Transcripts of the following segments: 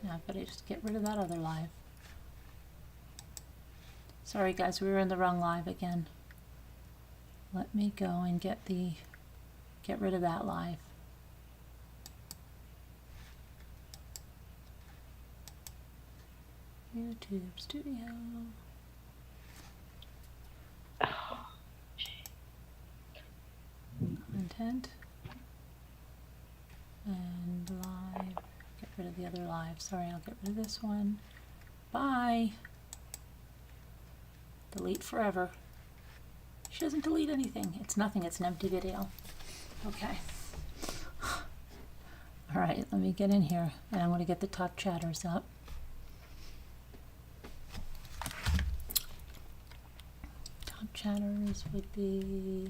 Yeah, but I just get rid of that other live. Sorry guys, we were in the wrong live again. Let me go and get rid of that live. YouTube Studio. Content. And live. Get rid of the other live. Sorry, I'll get rid of this one. Bye. Delete forever. She doesn't delete anything. It's nothing. It's an empty video. Okay. All right, let me get in here, and I'm going to get the top chatters up. Top chatters would be...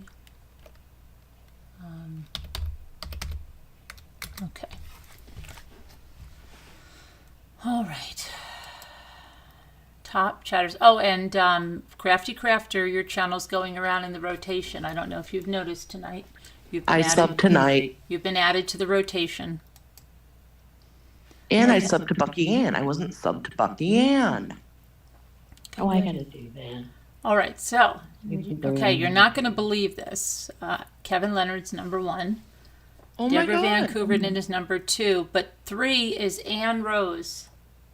okay. All right. Top chatters. Oh, and Crafty Crafter, your channel's going around in the rotation. I don't know if you've noticed tonight. I subbed tonight. You've been added to the rotation. And I subbed to Bucky Ann. I wasn't subbed to Bucky Ann. Oh, I gotta do that. All right, so, okay, you're not going to believe this. Kevin Leonard's #1. Oh Deborah my Van God. Kouveren is #2, but 3 is Ann Rose.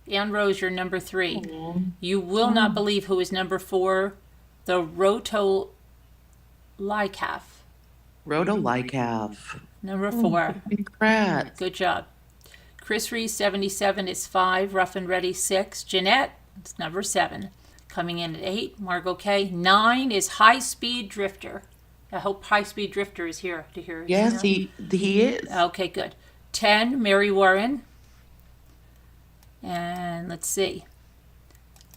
Ann Rose, you're #3. Aww. You will not believe who is #4, the Roto Lycaf. Rhoda Lycaf. #4. Congrats. Good job. Chris Reese, 77, is 5. Rough and Ready, 6. Jeanette, it's #7. Coming in at 8. Margot K. 9 is High Speed Drifter. I hope High Speed Drifter is here to hear. Yes, he is. Okay, good. 10, Mary Warren. And let's see.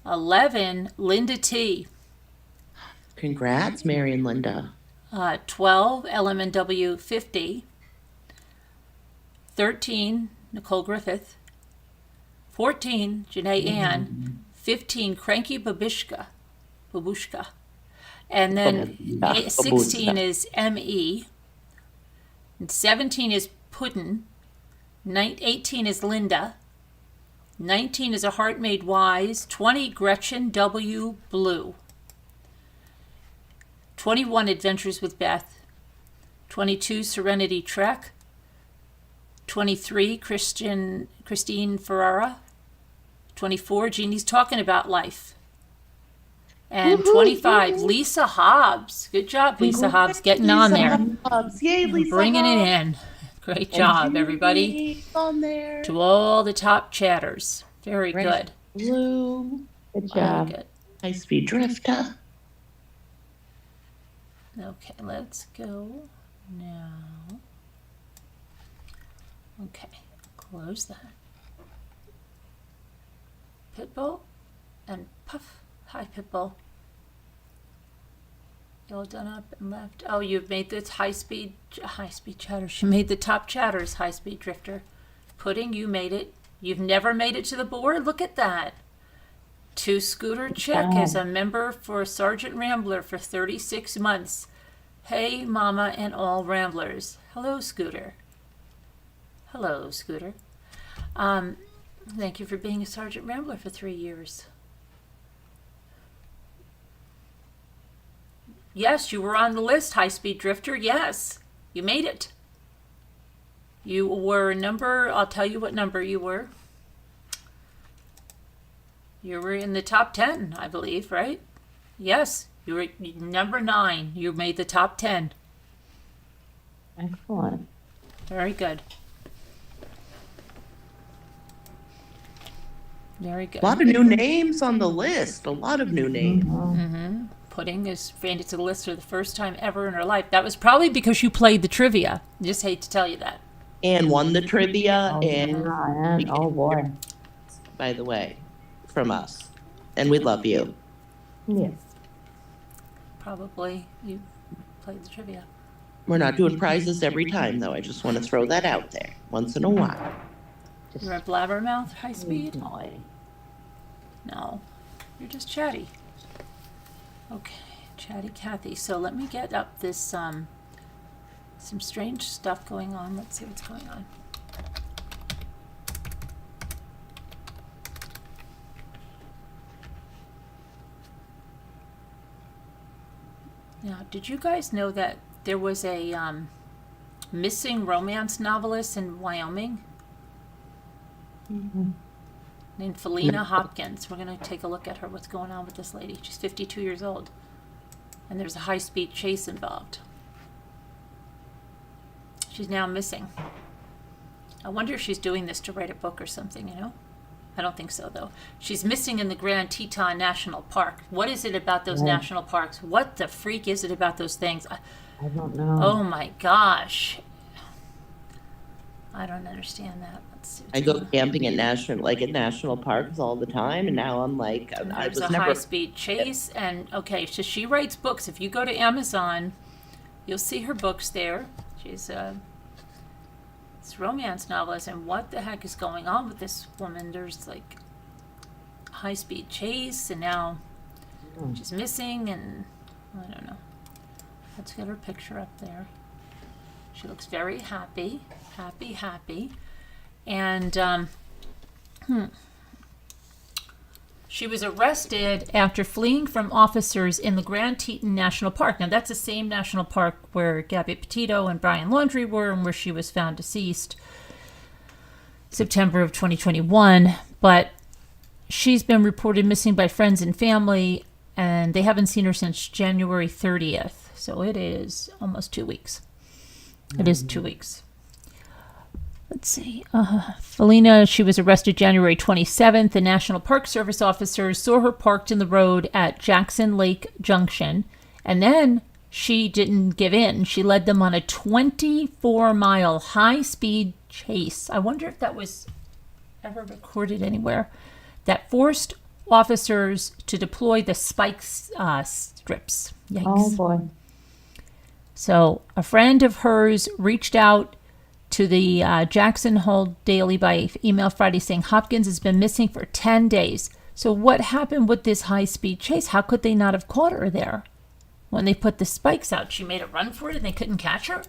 11, Linda T. Congrats, Mary and Linda. 12, LMNW 50. 13, Nicole Griffith. 14, Janae Ann. 15, Cranky Babushka. And then 16 is M.E. And 17 is Puddin. 18 is Linda. 19 is A Heart Made Wise. 20, Gretchen W. Blue. 21, Adventures with Beth. 22, Serenity Trek. 23, Christine Ferrara. 24, Jeannie's Talking About Life. And 25, Lisa Hobbs. Good job, Lisa Hobbs, getting on there. Yay, Lisa Bringing it Hobbs. in. Great job, everybody. On there. To all the top chatters. Very good. Blue. Good Very job. good. High Speed Drifter. Okay, let's go now. Okay, close that. Pitbull and Puff. Hi, Pitbull. You all done up and left? Oh, you've made this high speed chatter. She made the top chatters, High Speed Drifter. Pudding, you made it. You've never made it to the board? Look at that. 2 Scooter Chick is a member for Sergeant Rambler for 36 months. Hey, Mama and all Ramblers. Hello, Scooter. Hello, Scooter. Thank you for being a Sergeant Rambler for 3 years. Yes, you were on the list, High Speed Drifter. Yes, you made it. You were I'll tell you what number you were. You were in the top 10, I believe, right? Yes, you were number 9. You made the top 10. Excellent. Very good. Very good. A lot of new names on the list. A lot of new names. Mm-hmm. Pudding is made it to the list for the first time ever in her life. That was probably because you played the trivia. Just hate to tell you that. And won the trivia. Oh, and yeah, and oh boy. by the way, from us. And we love you. Yes. Probably you played the trivia. We're not doing prizes every time, though. I just want to throw that out there once in a while. Just You're a blabbermouth, High Speed? boy. No, you're just chatty. Okay, Chatty Cathy. So let me get up this some strange stuff going on. Let's see what's going on. Now, did you guys know that there was a missing romance novelist in Wyoming named Faleena Hopkins? We're going to take a look at her, what's going on with this lady. She's 52 years old. And there's a high-speed chase involved. She's now missing. I wonder if she's doing this to write a book or something, you know? I don't think so, though. She's missing in the Grand Teton National Park. What is it about those national parks? What the freak is it about those things? I don't know. Oh, my gosh. I don't understand that. Let's see. I go camping at national parks all the time, and now I'm like, I There's was a never. high-speed chase, and okay, so she writes books. If you go to Amazon, you'll see her books there. She's this romance novelist, and what the heck is going on with this woman? There's like high-speed chase, and now she's missing, and I don't know. Let's get her picture up there. She looks very happy, happy. And she was arrested after fleeing from officers in the Grand Teton National Park. Now, that's the same national park where Gabby Petito and Brian Laundrie were, and where she was found deceased September of 2021. But she's been reported missing by friends and family, and they haven't seen her since January 30th. So it is almost 2 weeks. It is 2 weeks. Let's see. Faleena, she was arrested January 27th. The National Park Service officers saw her parked in the road at Jackson Lake Junction. And then she didn't give in. She led them on a 24-mile high-speed chase. I wonder if that was ever recorded anywhere. That forced officers to deploy the spike strips. Yikes. Oh, boy. So a friend of hers reached out to the Jackson Hole Daily by email Friday saying Hopkins has been missing for 10 days. So what happened with this high-speed chase? How could they not have caught her there? When they put the spikes out, she made a run for it and they couldn't catch her?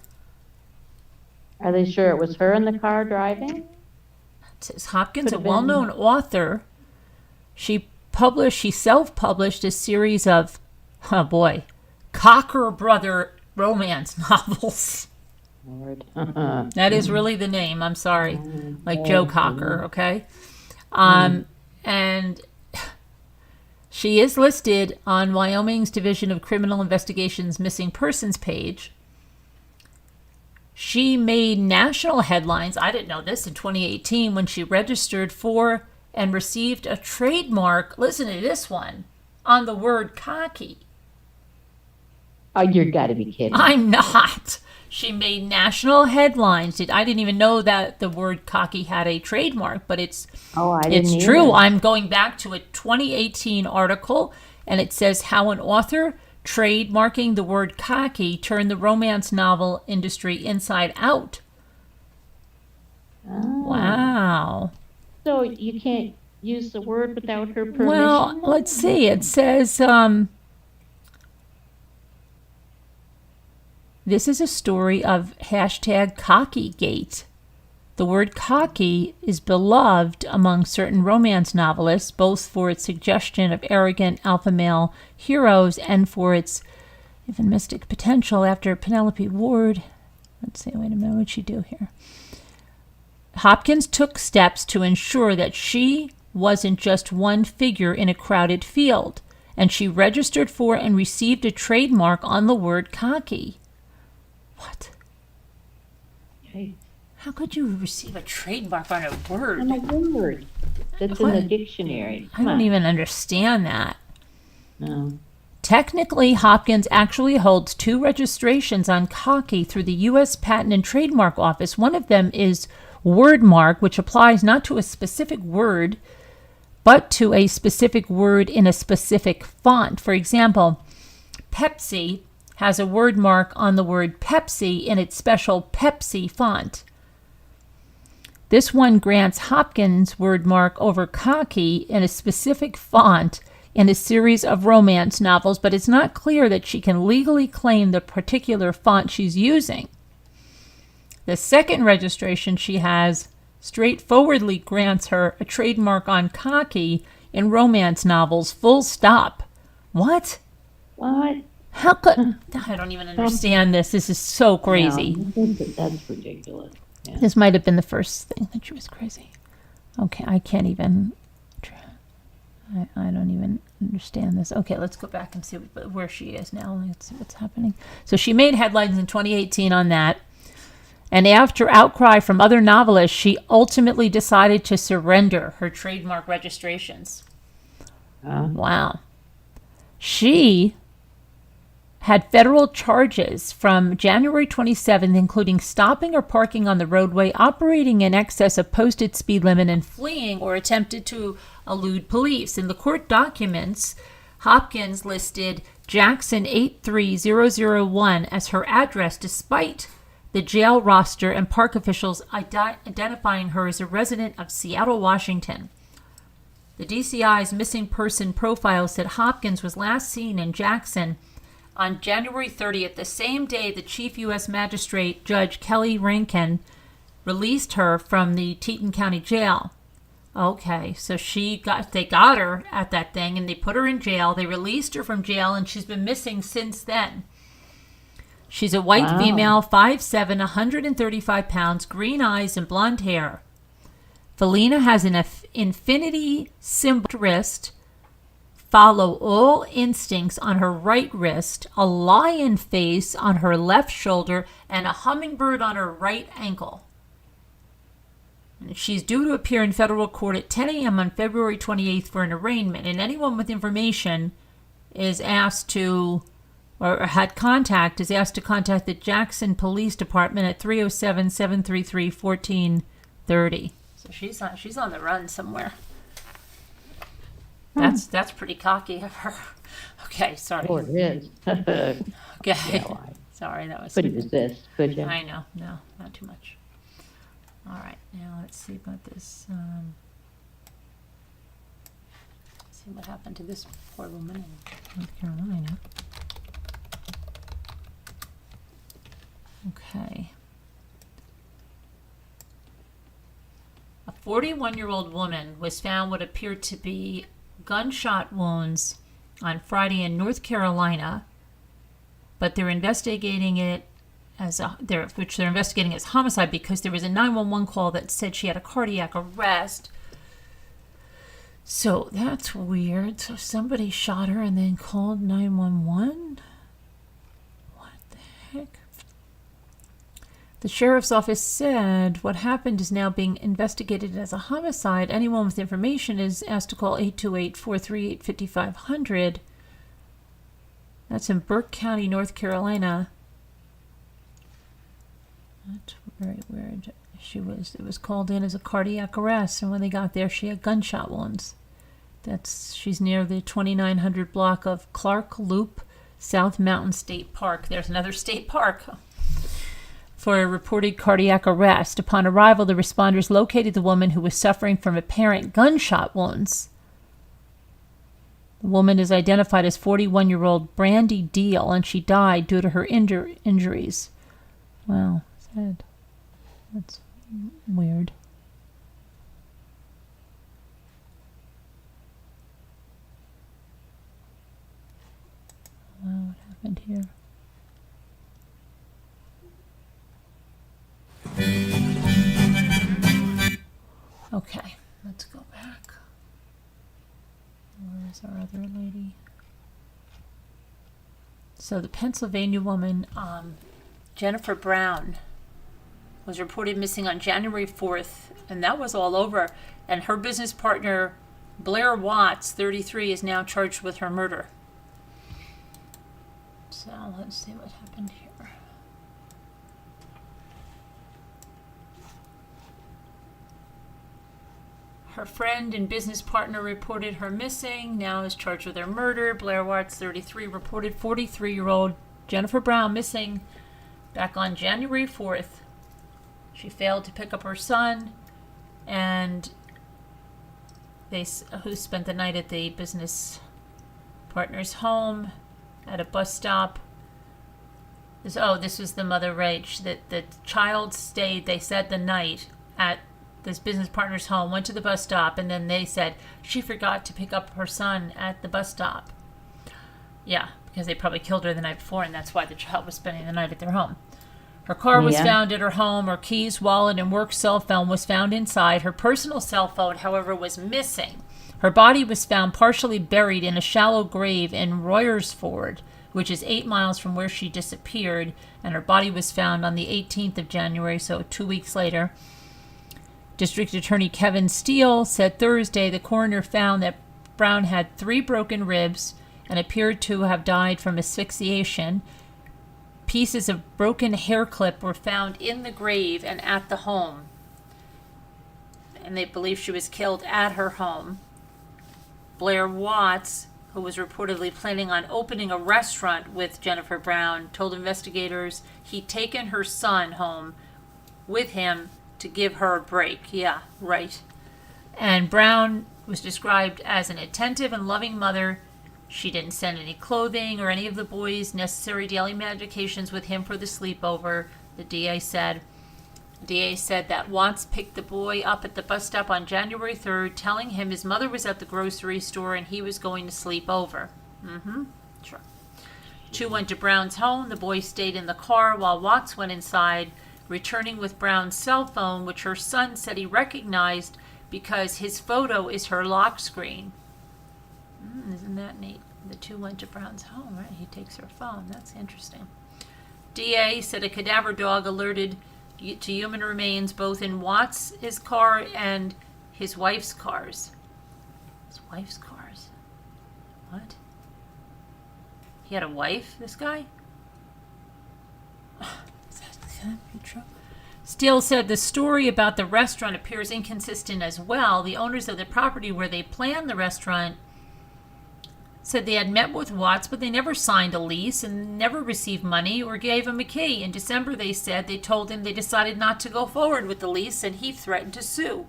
Are they sure it was her in the car driving? It says Hopkins, Could a have been. well-known author, she self-published a series of, oh boy, Cocker Brother romance novels. Lord. That is really the name. I'm sorry. Like Joe Cocker, okay? And she is listed on Wyoming's Division of Criminal Investigation's Missing Persons page. She made national headlines. I didn't know this in 2018 when she registered for and received a trademark, listen to this one, on the word cocky. Oh, you gotta be kidding. I'm not. She made national headlines. I didn't even know that the word cocky had a trademark, but it's didn't true. either. I'm going back to a 2018 article, and it says how an author trademarking the word cocky turned the romance novel industry inside out. Oh. Wow. So you can't use the word without her permission? Well, let's see. It says, this is a story of hashtag CockyGate. The word cocky is beloved among certain romance novelists, both for its suggestion of arrogant alpha male heroes and for its euphemistic potential after Penelope Ward. Let's see, wait a minute, what'd she do here? Hopkins took steps to ensure that she wasn't just one figure in a crowded field, and she registered for and received a trademark on the word cocky. What? Okay. How could you receive a trademark on a word? On a word that's in the dictionary. I don't even understand that. No. Technically, Hopkins actually holds 2 registrations on cocky through the U.S. Patent and Trademark Office. One of them is wordmark, which applies not to a specific word, but to a specific word in a specific font. For example, Pepsi has a word mark on the word Pepsi in its special Pepsi font. This one grants Hopkins word mark over cocky in a specific font in a series of romance novels, but it's not clear that she can legally claim the particular font she's using. The second registration she has straightforwardly grants her a trademark on cocky in romance novels, full stop. What? What? How could, I don't even understand this. This is so crazy. No, that's ridiculous. Yeah. This might have been the first thing that she was crazy. Okay, I can't even, I don't even understand this. Okay, let's go back and see where she is now. Let's see what's happening. So she made headlines in 2018 on that. And after outcry from other novelists, she ultimately decided to surrender her trademark registrations. Wow. She had federal charges from January 27th, including stopping or parking on the roadway, operating in excess of posted speed limit, and fleeing or attempted to elude police. In the court documents, Hopkins listed Jackson 83001 as her address, despite the jail roster and park officials identifying her as a resident of Seattle, Washington. The DCI's missing person profile said Hopkins was last seen in Jackson on January 30th, the same day the Chief U.S. Magistrate Judge Kelly Rankin released her from the Teton County Jail. Okay, so they got her at that thing and they put her in jail. They released her from jail and she's been missing since then. She's a white female, 5'7", 135 pounds, green eyes and blonde hair. Faleena has an infinity symbol wrist, follow all instincts on her right wrist, a lion face on her left shoulder, and a hummingbird on her right ankle. And she's due to appear in federal court at 10 a.m. on February 28th for an arraignment, and anyone with information is asked to, or had contact, is asked to contact the Jackson Police Department at 307-733-1430. So she's on the run somewhere. That's pretty cocky of her. Okay, sorry. Oh, it is. Okay. Yeah, well, Sorry, that was. couldn't resist, could you? I know. No, not too much. All right, now let's see about this. See what happened to this poor woman in North Carolina. Okay. A 41-year-old woman was found what appeared to be gunshot wounds on Friday in North Carolina, but they're investigating it as they're investigating as homicide because there was a 911 call that said she had a cardiac arrest. So that's weird. So somebody shot her and then called 911? What the heck? The sheriff's office said what happened is now being investigated as a homicide. Anyone with information is asked to call 828-438-5500. That's in Burke County, North Carolina. That's very weird. It was called in as a cardiac arrest, and when they got there, she had gunshot wounds. She's near the 2900 block of Clark Loop, South Mountain State Park. There's another state park. For a reported cardiac arrest. Upon arrival, the responders located the woman who was suffering from apparent gunshot wounds. The woman is identified as 41-year-old Brandy Deal, and she died due to her injuries. Wow, sad. That's weird. Wow, what happened here? Okay, let's go back. Where is our other lady? So the Pennsylvania woman, Jennifer Brown, was reported missing on January 4th, and that was all over. And her business partner, Blair Watts, 33, is now charged with her murder. So let's see what happened here. Her friend and business partner reported her missing, now is charged with her murder. Blair Watts, 33, reported 43-year-old Jennifer Brown missing back on January 4th. She failed to pick up her son, and who spent the night at the business partner's home at a bus stop. This was the mother, right? The child stayed, they said, the night at this business partner's home, went to the bus stop, and then they said she forgot to pick up her son at the bus stop. Yeah, because they probably killed her the night before, and that's why the child was spending the night at their home. Her car was Yeah. found at her home. Her keys, wallet, and work cell phone was found inside. Her personal cell phone, however, was missing. Her body was found partially buried in a shallow grave in Royersford, which is 8 miles from where she disappeared, and her body was found on the 18th of January, so 2 weeks later. District Attorney Kevin Steele said Thursday the coroner found that Brown had 3 broken ribs and appeared to have died from asphyxiation. Pieces of broken hair clip were found in the grave and at the home. And they believe she was killed at her home. Blair Watts, who was reportedly planning on opening a restaurant with Jennifer Brown, told investigators he'd taken her son home with him to give her a break. Yeah, right. And Brown was described as an attentive and loving mother. She didn't send any clothing or any of the boys' necessary daily medications with him for the sleepover, the DA said. The DA said that Watts picked the boy up at the bus stop on January 3rd, telling him his mother was at the grocery store and he was going to sleep over. Sure. 2 went to Brown's home. The boy stayed in the car while Watts went inside, returning with Brown's cell phone, which her son said he recognized because his photo is her lock screen. Isn't that neat? The 2 went to Brown's home, right? He takes her phone. That's interesting. DA said a cadaver dog alerted to human remains both in Watts' car and his wife's cars. His wife's cars? What? He had a wife, this guy? Is that true? Steele said the story about the restaurant appears inconsistent as well. The owners of the property where they planned the restaurant said they had met with Watts, but they never signed a lease and never received money or gave him a key. In December, they said they told him they decided not to go forward with the lease, and he threatened to sue.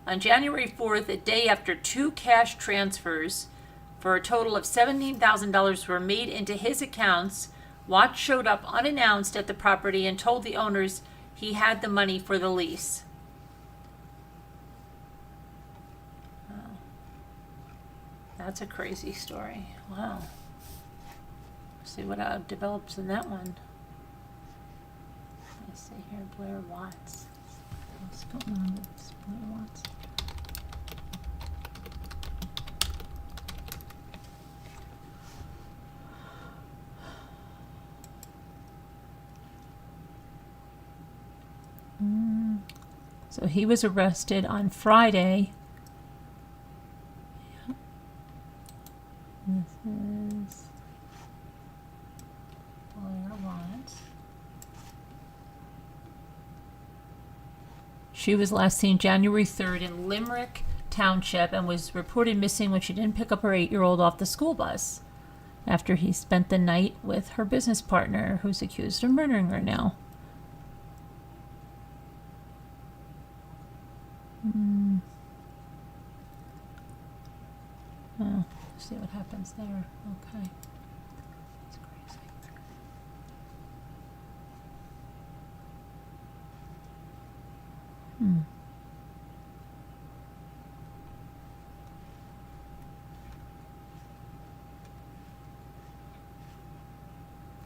On January 4th, a day after 2 cash transfers for a total of $17,000 were made into his accounts, Watts showed up unannounced at the property and told the owners he had the money for the lease. That's a crazy story. Wow. See what develops in that one. Let's see here, Blair Watts. What's going on with this Blair Watts? So he was arrested on Friday. This is Blair Watts. She was last seen January 3rd in Limerick Township and was reported missing when she didn't pick up her 8-year-old off the school bus after he spent the night with her business partner, who's accused of murdering her now. Oh, see what happens there. Okay. That's crazy.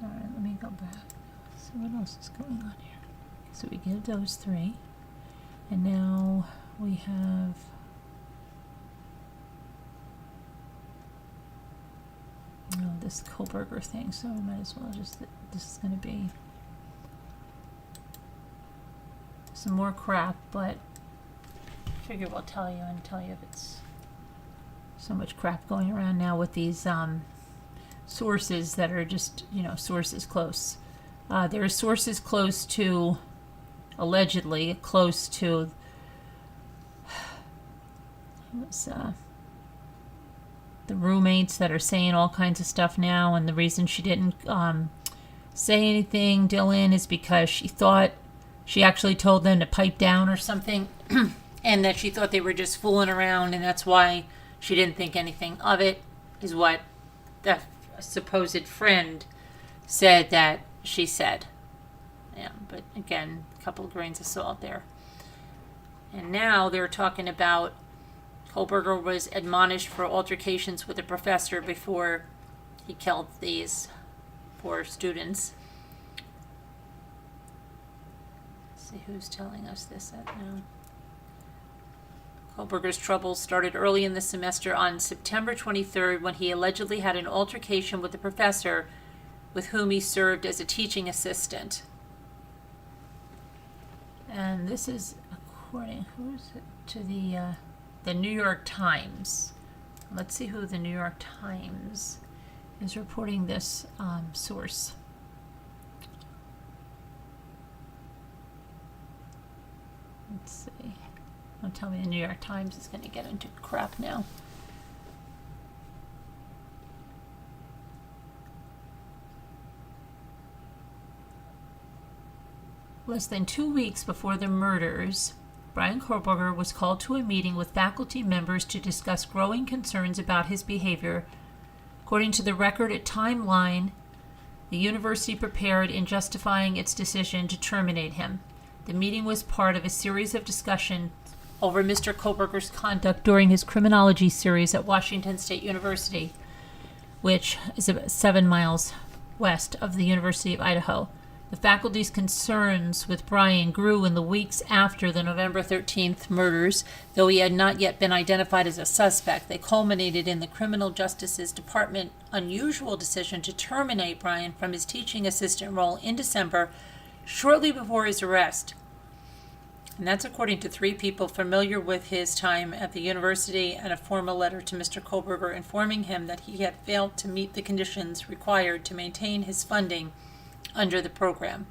All right, let me go back. See what else is going on here. So we give those 3. And now we have this Kohlberger thing, so we might as well just, this is going to be some more crap, but I figure we'll tell you if it's so much crap going around now with these sources that are just, sources close. There are sources close to, allegedly close to, the roommates that are saying all kinds of stuff now, and the reason she didn't say anything, Dylan, is because she thought she actually told them to pipe down or something, and that she thought they were just fooling around, and that's why she didn't think anything of it, is what the supposed friend said that she said. Yeah, but again, a couple of grains of salt there. And now they're talking about Kohlberger was admonished for altercations with a professor before he killed these poor students. Let's see who's telling us this now. Kohlberger's troubles started early in the semester on September 23rd when he allegedly had an altercation with the professor with whom he served as a teaching assistant. And this is according, who is it, to the New York Times. Let's see who the New York Times is reporting this source. Let's see. Don't tell me the New York Times is going to get into crap now. Less than 2 weeks before the murders, Bryan Kohlberger was called to a meeting with faculty members to discuss growing concerns about his behavior. According to the record at Timeline, the university prepared in justifying its decision to terminate him. The meeting was part of a series of discussions over Mr. Kohlberger's conduct during his criminology series at Washington State University, which is about 7 miles west of the University of Idaho. The faculty's concerns with Bryan grew in the weeks after the November 13th murders, though he had not yet been identified as a suspect. They culminated in the Criminal Justice Department's unusual decision to terminate Bryan from his teaching assistant role in December, shortly before his arrest. And that's according to 3 people familiar with his time at the university and a formal letter to Mr. Kohlberger informing him that he had failed to meet the conditions required to maintain his funding under the program.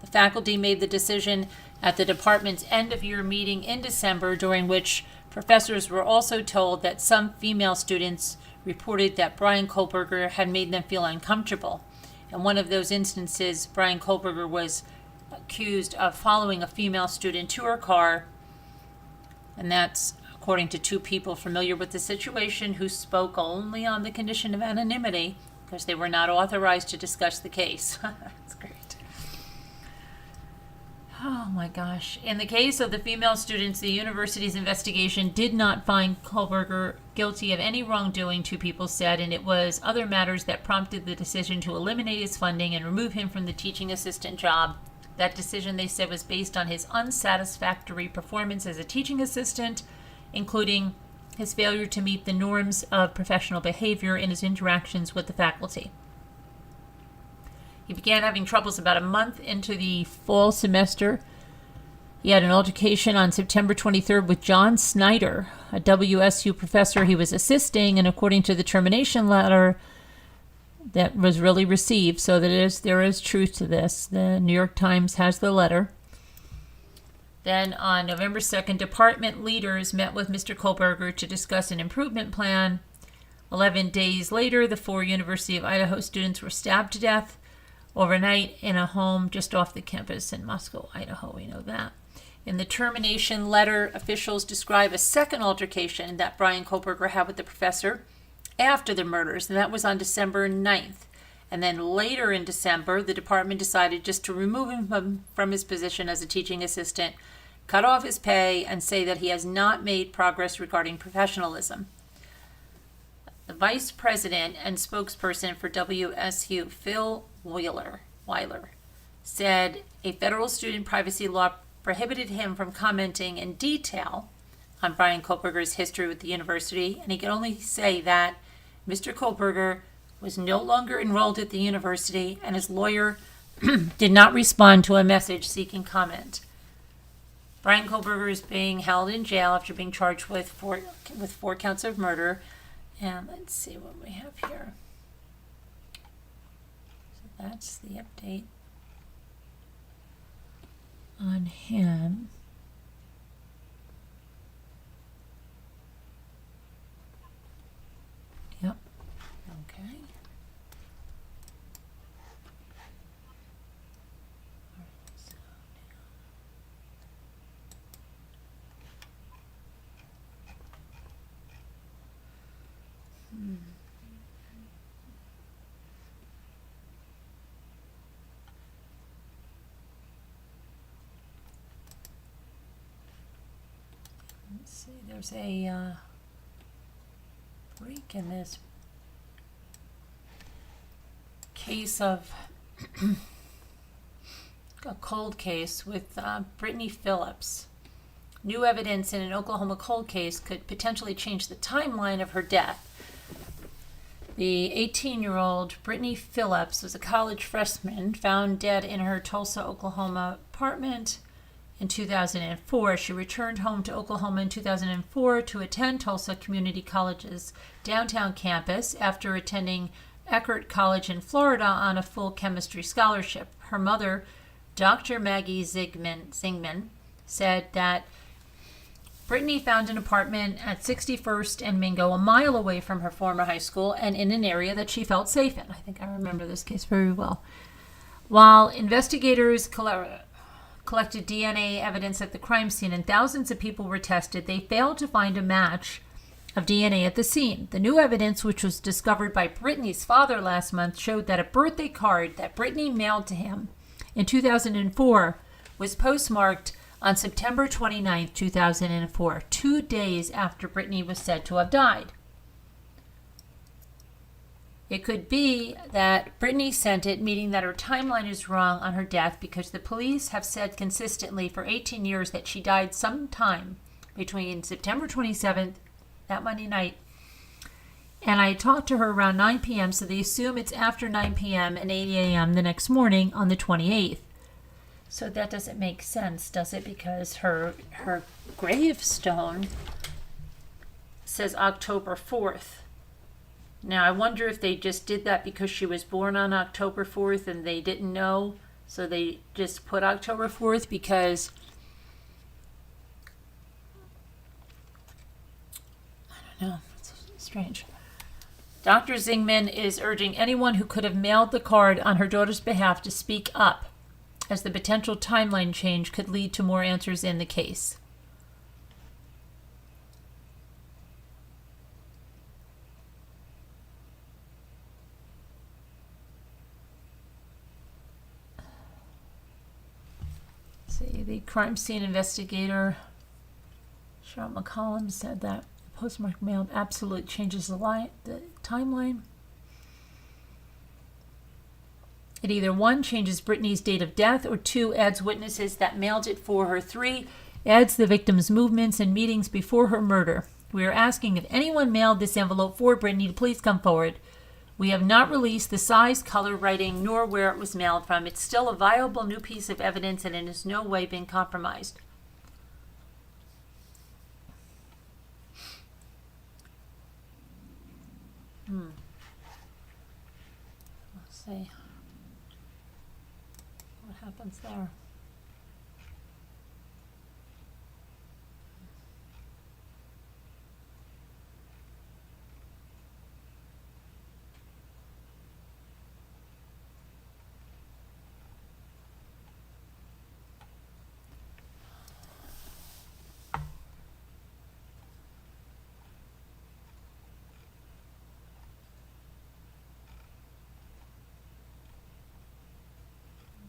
The faculty made the decision at the department's end-of-year meeting in December, during which professors were also told that some female students reported that Bryan Kohlberger had made them feel uncomfortable. In one of those instances, Bryan Kohlberger was accused of following a female student to her car, and that's according to 2 people familiar with the situation who spoke only on the condition of anonymity because they were not authorized to discuss the case. That's great. Oh my gosh. In the case of the female students, the university's investigation did not find Kohlberger guilty of any wrongdoing, 2 people said, and it was other matters that prompted the decision to eliminate his funding and remove him from the teaching assistant job. That decision, they said, was based on his unsatisfactory performance as a teaching assistant, including his failure to meet the norms of professional behavior in his interactions with the faculty. He began having troubles about a month into the fall semester. He had an altercation on September 23rd with John Snyder, a WSU professor he was assisting, and according to the termination letter that was really received, so that there is truth to this. The New York Times has the letter. Then on November 2nd, department leaders met with Mr. Kohlberger to discuss an improvement plan. 11 days later, the 4 University of Idaho students were stabbed to death overnight in a home just off the campus in Moscow, Idaho. We know that. In the termination letter, officials describe a second altercation that Bryan Kohlberger had with the professor after the murders, and that was on December 9th. And then later in December, the department decided just to remove him from his position as a teaching assistant, cut off his pay, and say that he has not made progress regarding professionalism. The vice president and spokesperson for WSU, Phil Weiler, said a federal student privacy law prohibited him from commenting in detail on Bryan Kohlberger's history with the university, and he could only say that Mr. Kohlberger was no longer enrolled at the university, and his lawyer did not respond to a message seeking comment. Bryan Kohlberger is being held in jail after being charged with 4 counts of murder. And let's see what we have here. So that's the update on him. Yep. Okay. Let's see, there's a break in this case of a cold case with Brittany Phillips. New evidence in an Oklahoma cold case could potentially change the timeline of her death. The 18-year-old Brittany Phillips was a college freshman found dead in her Tulsa, Oklahoma apartment in 2004. She returned home to Oklahoma in 2004 to attend Tulsa Community College's downtown campus after attending Eckerd College in Florida on a full chemistry scholarship. Her mother, Dr. Maggie Zingman, said that Brittany found an apartment at 61st and Mingo, a mile away from her former high school and in an area that she felt safe in. I think I remember this case very well. While investigators collected DNA evidence at the crime scene and thousands of people were tested, they failed to find a match of DNA at the scene. The new evidence, which was discovered by Brittany's father last month, showed that a birthday card that Brittany mailed to him in 2004 was postmarked on September 29, 2004, 2 days after Brittany was said to have died. It could be that Brittany sent it, meaning that her timeline is wrong on her death, because the police have said consistently for 18 years that she died sometime between September 27th, that Monday night, and I talked to her around 9 p.m., so they assume it's after 9 p.m. and 8 a.m. the next morning on the 28th. So that doesn't make sense, does it? Because her gravestone says October 4th. Now, I wonder if they just did that because she was born on October 4th and they didn't know, so they just put October 4th because I don't know. It's strange. Dr. Zingman is urging anyone who could have mailed the card on her daughter's behalf to speak up, as the potential timeline change could lead to more answers in the case. See, the crime scene investigator, Cheryl McCollum, said that the postmark mailed absolutely changes the timeline. It either 1, changes Brittany's date of death, or 2, adds witnesses that mailed it for her, 3, adds the victim's movements and meetings before her murder. We are asking if anyone mailed this envelope for Brittany to please come forward. We have not released the size, color, writing, nor where it was mailed from. It's still a viable new piece of evidence and it has no way been compromised. Let's see what happens there.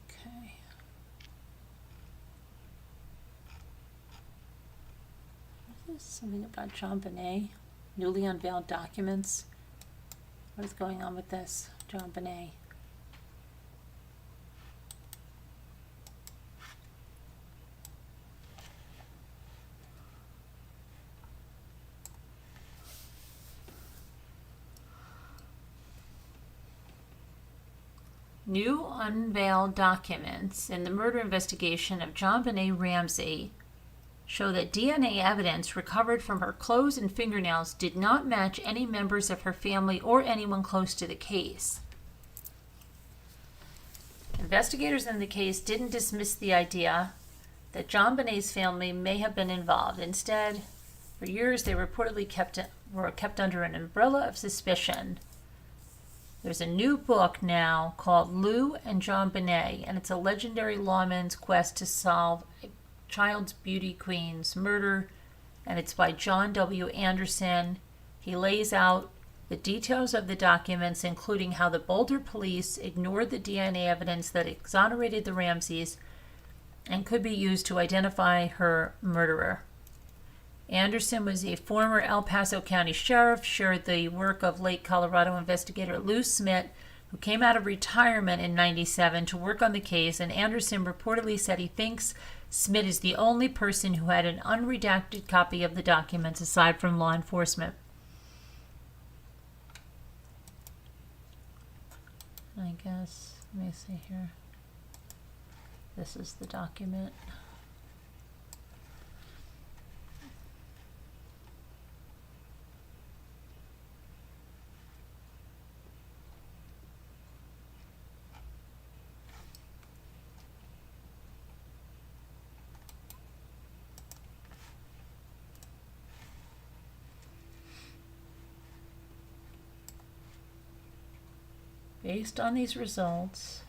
Okay. What is something about John Bonet? Newly unveiled documents. What is going on with this? John Bonet. New unveiled documents in the murder investigation of John Bonet Ramsey show that DNA evidence recovered from her clothes and fingernails did not match any members of her family or anyone close to the case. Investigators in the case didn't dismiss the idea that John Bonet's family may have been involved. Instead, for years they reportedly were kept under an umbrella of suspicion. There's a new book now called Lou and John Bonet, and it's a legendary lawman's quest to solve a child's beauty queen's murder, and it's by John W. Anderson. He lays out the details of the documents, including how the Boulder police ignored the DNA evidence that exonerated the Ramseys and could be used to identify her murderer. Anderson was a former El Paso County sheriff, shared the work of late Colorado investigator Lou Smith, who came out of retirement in 97 to work on the case, and Anderson reportedly said he thinks Smith is the only person who had an unredacted copy of the documents aside from law enforcement. I guess, let me see here. This is the document. Based on these results,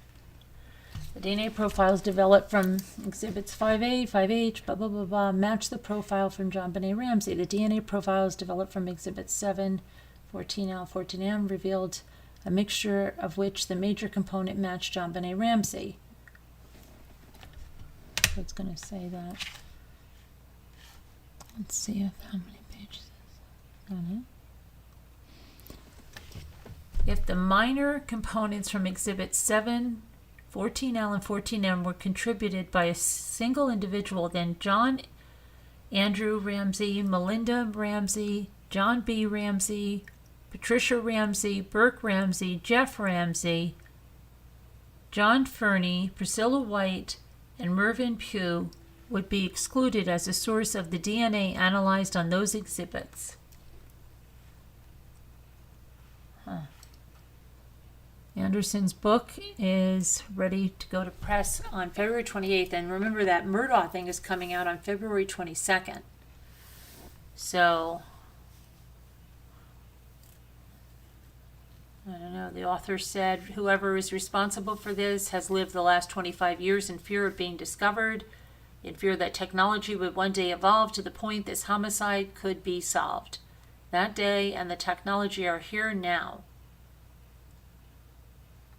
the DNA profiles developed from exhibits 5A, 5H, blah, blah, blah, blah, match the profile from John Benet Ramsey. The DNA profiles developed from exhibits 7, 14L, 14M revealed a mixture of which the major component matched John Benet Ramsey. So it's going to say that. Let's see how many pages is on it. If the minor components from exhibits 7, 14L, and 14M were contributed by a single individual, then John Andrew Ramsey, Melinda Ramsey, John B. Ramsey, Patricia Ramsey, Burke Ramsey, Jeff Ramsey, John Fernie, Priscilla White, and Mervyn Pugh would be excluded as a source of the DNA analyzed on those exhibits. Anderson's book is ready to go to press on February 28th. And remember that Murdaugh thing is coming out on February 22nd. So, I don't know. The author said, whoever is responsible for this has lived the last 25 years in fear of being discovered, in fear that technology would one day evolve to the point this homicide could be solved. That day and the technology are here now.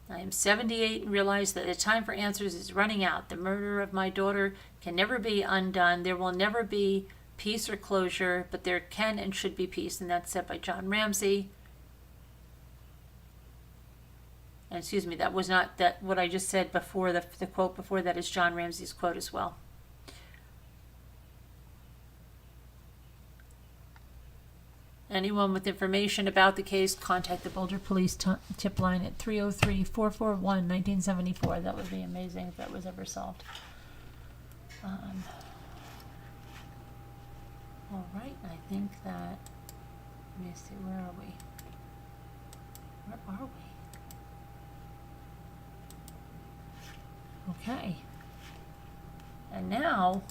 I am 78 and realize that the time for answers is running out. The murder of my daughter can never be undone. There will never be peace or closure, but there can and should be peace. And that's said by John Ramsey. And excuse me, that was not that what I just said before. The quote before that is John Ramsey's quote as well. Anyone with information about the case, contact the Boulder Police tip line at 303-441-1974. That would be amazing if that was ever solved. All right, I think that, let me see, where are we? Where are we? Okay. And now,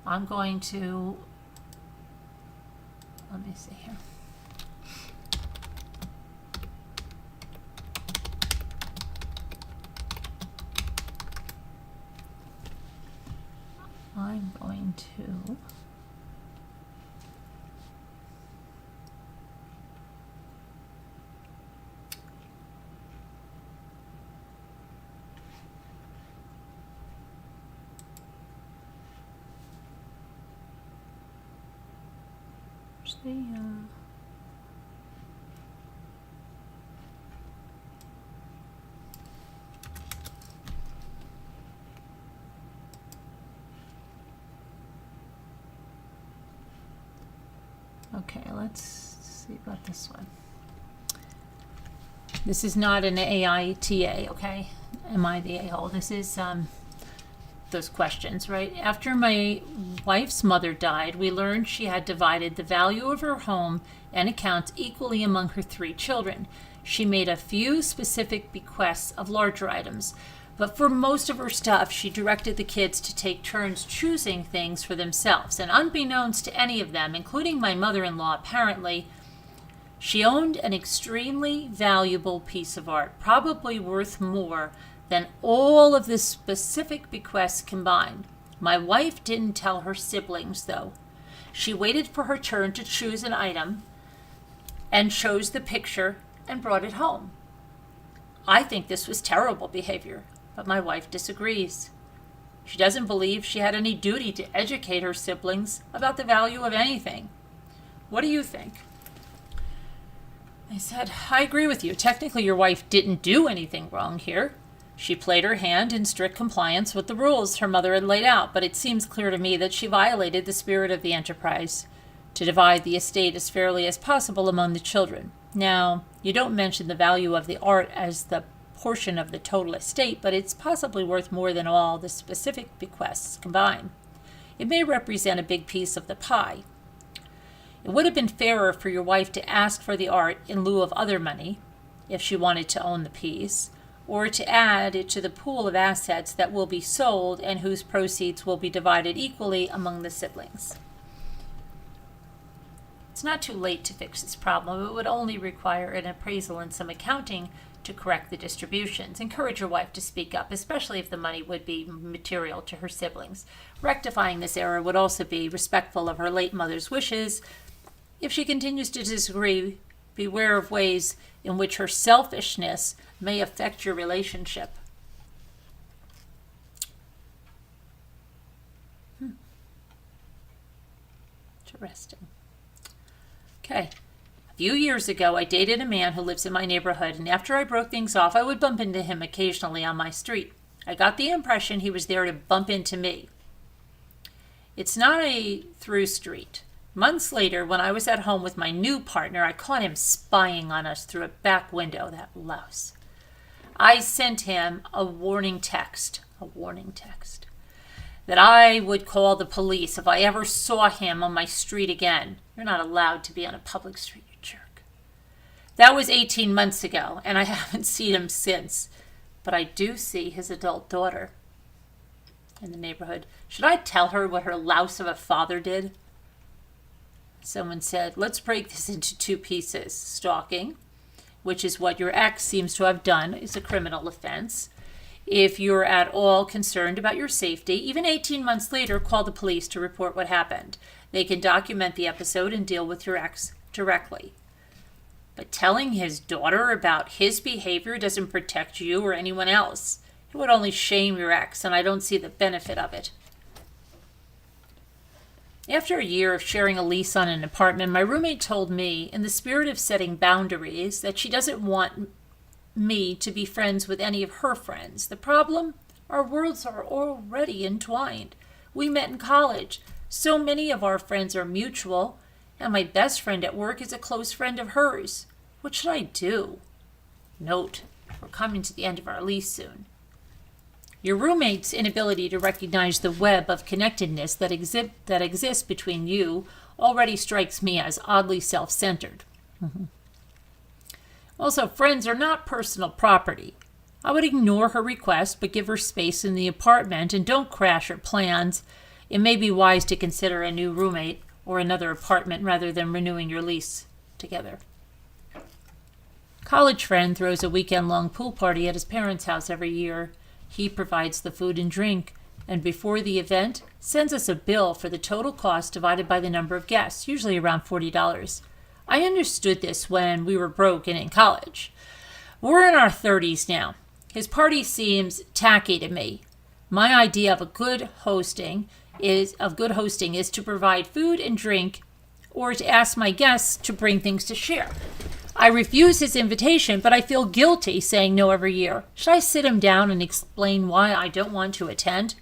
I'm going to, let me see here. I'm going to okay, let's see about this one. This is not an AITA, okay? Am I the a-hole? This is those questions, right? After my wife's mother died, we learned she had divided the value of her home and accounts equally among her 3 children. She made a few specific bequests of larger items, but for most of her stuff, she directed the kids to take turns choosing things for themselves. And unbeknownst to any of them, including my mother-in-law, apparently, she owned an extremely valuable piece of art, probably worth more than all of the specific bequests combined. My wife didn't tell her siblings, though. She waited for her turn to choose an item and chose the picture and brought it home. I think this was terrible behavior, but my wife disagrees. She doesn't believe she had any duty to educate her siblings about the value of anything. What do you think? I said, I agree with you. Technically, your wife didn't do anything wrong here. She played her hand in strict compliance with the rules her mother had laid out, but it seems clear to me that she violated the spirit of the enterprise to divide the estate as fairly as possible among the children. Now, you don't mention the value of the art as the portion of the total estate, but it's possibly worth more than all the specific bequests combined. It may represent a big piece of the pie. It would have been fairer for your wife to ask for the art in lieu of other money, if she wanted to own the piece, or to add it to the pool of assets that will be sold and whose proceeds will be divided equally among the siblings. It's not too late to fix this problem. It would only require an appraisal and some accounting to correct the distributions. Encourage your wife to speak up, especially if the money would be material to her siblings. Rectifying this error would also be respectful of her late mother's wishes. If she continues to disagree, beware of ways in which her selfishness may affect your relationship. Interesting. Okay. A few years ago, I dated a man who lives in my neighborhood, and after I broke things off, I would bump into him occasionally on my street. I got the impression he was there to bump into me. It's not a through street. Months later, when I was at home with my new partner, I caught him spying on us through a back window, that louse. I sent him a warning text, that I would call the police if I ever saw him on my street again. You're not allowed to be on a public street, you jerk. That was 18 months ago, and I haven't seen him since. But I do see his adult daughter in the neighborhood. Should I tell her what her louse of a father did? Someone said, let's break this into two pieces. Stalking, which is what your ex seems to have done, is a criminal offense. If you're at all concerned about your safety, even 18 months later, call the police to report what happened. They can document the episode and deal with your ex directly. But telling his daughter about his behavior doesn't protect you or anyone else. It would only shame your ex, and I don't see the benefit of it. After a year of sharing a lease on an apartment, my roommate told me, in the spirit of setting boundaries, that she doesn't want me to be friends with any of her friends. The problem? Our worlds are already entwined. We met in college. So many of our friends are mutual, and my best friend at work is a close friend of hers. What should I do? Note, we're coming to the end of our lease soon. Your roommate's inability to recognize the web of connectedness that exists between you already strikes me as oddly self-centered. Also, friends are not personal property. I would ignore her request, but give her space in the apartment and don't crash her plans. It may be wise to consider a new roommate or another apartment rather than renewing your lease together. College friend throws a weekend-long pool party at his parents' house every year. He provides the food and drink, and before the event, sends us a bill for the total cost divided by the number of guests, usually around $40. I understood this when we were broke and in college. We're in our 30s now. His party seems tacky to me. My idea of good hosting is to provide food and drink, or to ask my guests to bring things to share. I refuse his invitation, but I feel guilty saying no every year. Should I sit him down and explain why I don't want to attend?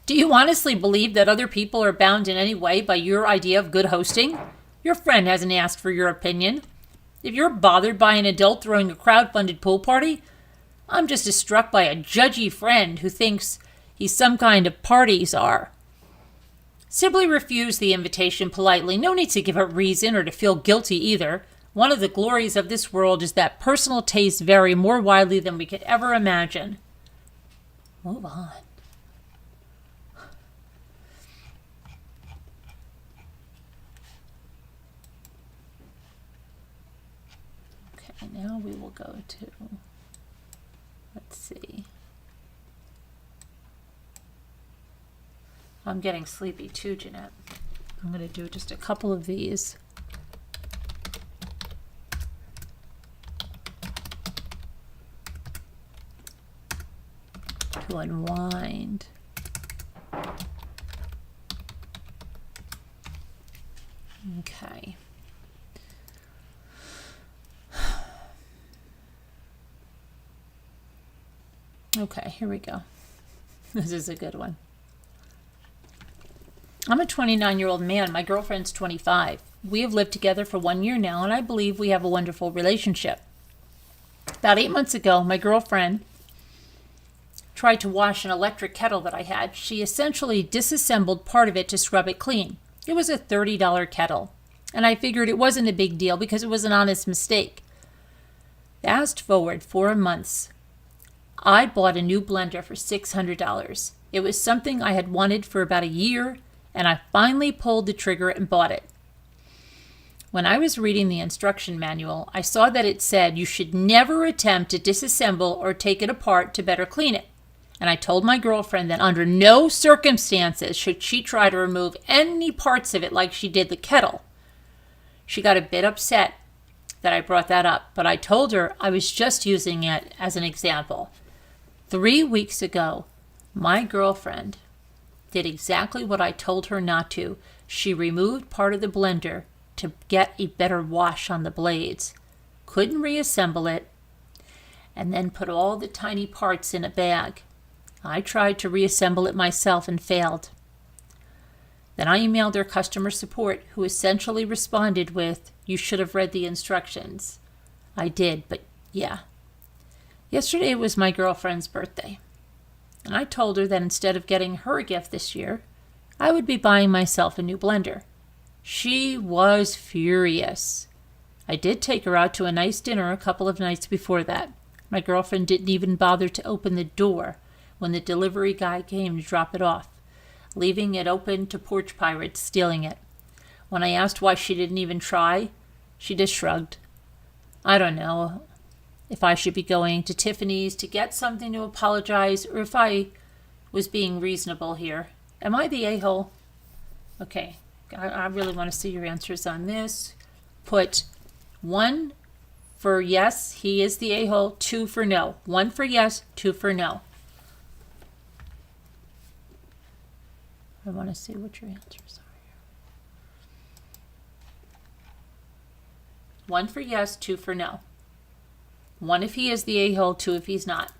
Do you honestly believe that other people are bound in any way by your idea of good hosting? Your friend hasn't asked for your opinion. If you're bothered by an adult throwing a crowd-funded pool party, I'm just as struck by a judgy friend who thinks he's some kind of party czar. Simply refuse the invitation politely. No need to give a reason or to feel guilty either. One of the glories of this world is that personal tastes vary more widely than we could ever imagine. Move on. Okay, now we will go to, let's see. I'm getting sleepy too, Jeanette. I'm going to do just a couple of these. To unwind. Okay. Okay, here we go. This is a good one. I'm a 29-year-old man. My girlfriend's 25. We have lived together for 1 year now, and I believe we have a wonderful relationship. About 8 months ago, my girlfriend tried to wash an electric kettle that I had. She essentially disassembled part of it to scrub it clean. It was a $30 kettle, and I figured it wasn't a big deal because it was an honest mistake. Fast forward 4 months. I bought a new blender for $600. It was something I had wanted for about a year, and I finally pulled the trigger and bought it. When I was reading the instruction manual, I saw that it said you should never attempt to disassemble or take it apart to better clean it. And I told my girlfriend that under no circumstances should she try to remove any parts of it like she did the kettle. She got a bit upset that I brought that up, but I told her I was just using it as an example. 3 weeks ago, my girlfriend did exactly what I told her not to. She removed part of the blender to get a better wash on the blades, couldn't reassemble it, and then put all the tiny parts in a bag. I tried to reassemble it myself and failed. Then I emailed their customer support, who essentially responded with, "You should have read the instructions." I did, but yeah. Yesterday was my girlfriend's birthday, and I told her that instead of getting her a gift this year, I would be buying myself a new blender. She was furious. I did take her out to a nice dinner a couple of nights before that. My girlfriend didn't even bother to open the door when the delivery guy came to drop it off, leaving it open to porch pirates stealing it. When I asked why she didn't even try, she just shrugged. I don't know if I should be going to Tiffany's to get something to apologize or if I was being reasonable here. Am I the a-hole? Okay, I really want to see your answers on this. Put 1 for yes, he is the a-hole, 2 for no. 1 for yes, 2 for no. I want to see what your answers are here. 1 for yes, 2 for no. 1 if he is the a-hole, 2 if he's not.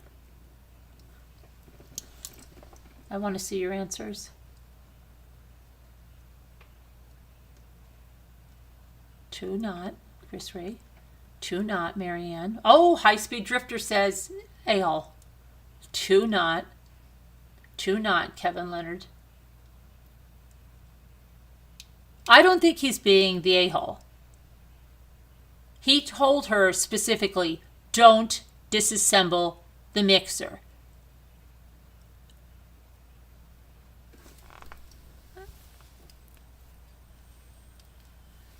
I want to see your answers. 2 not, Chris Ray. 2 not, Marianne. Oh, High Speed Drifter says a-hole. 2 not. 2 not, Kevin Leonard. I don't think he's being the a-hole. He told her specifically, don't disassemble the mixer.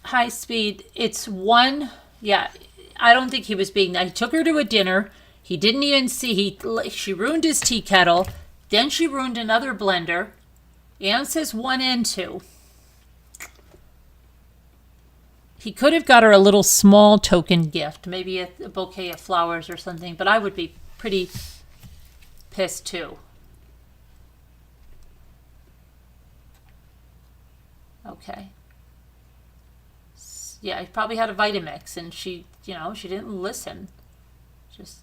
High Speed, it's 1, yeah, I don't think he was being, I took her to a dinner, he didn't even see, she ruined his tea kettle, then she ruined another blender. Anne says 1 and 2. He could have got her a little small token gift, maybe a bouquet of flowers or something, but I would be pretty pissed too. Okay. Yeah, he probably had a Vitamix, and she didn't listen. Just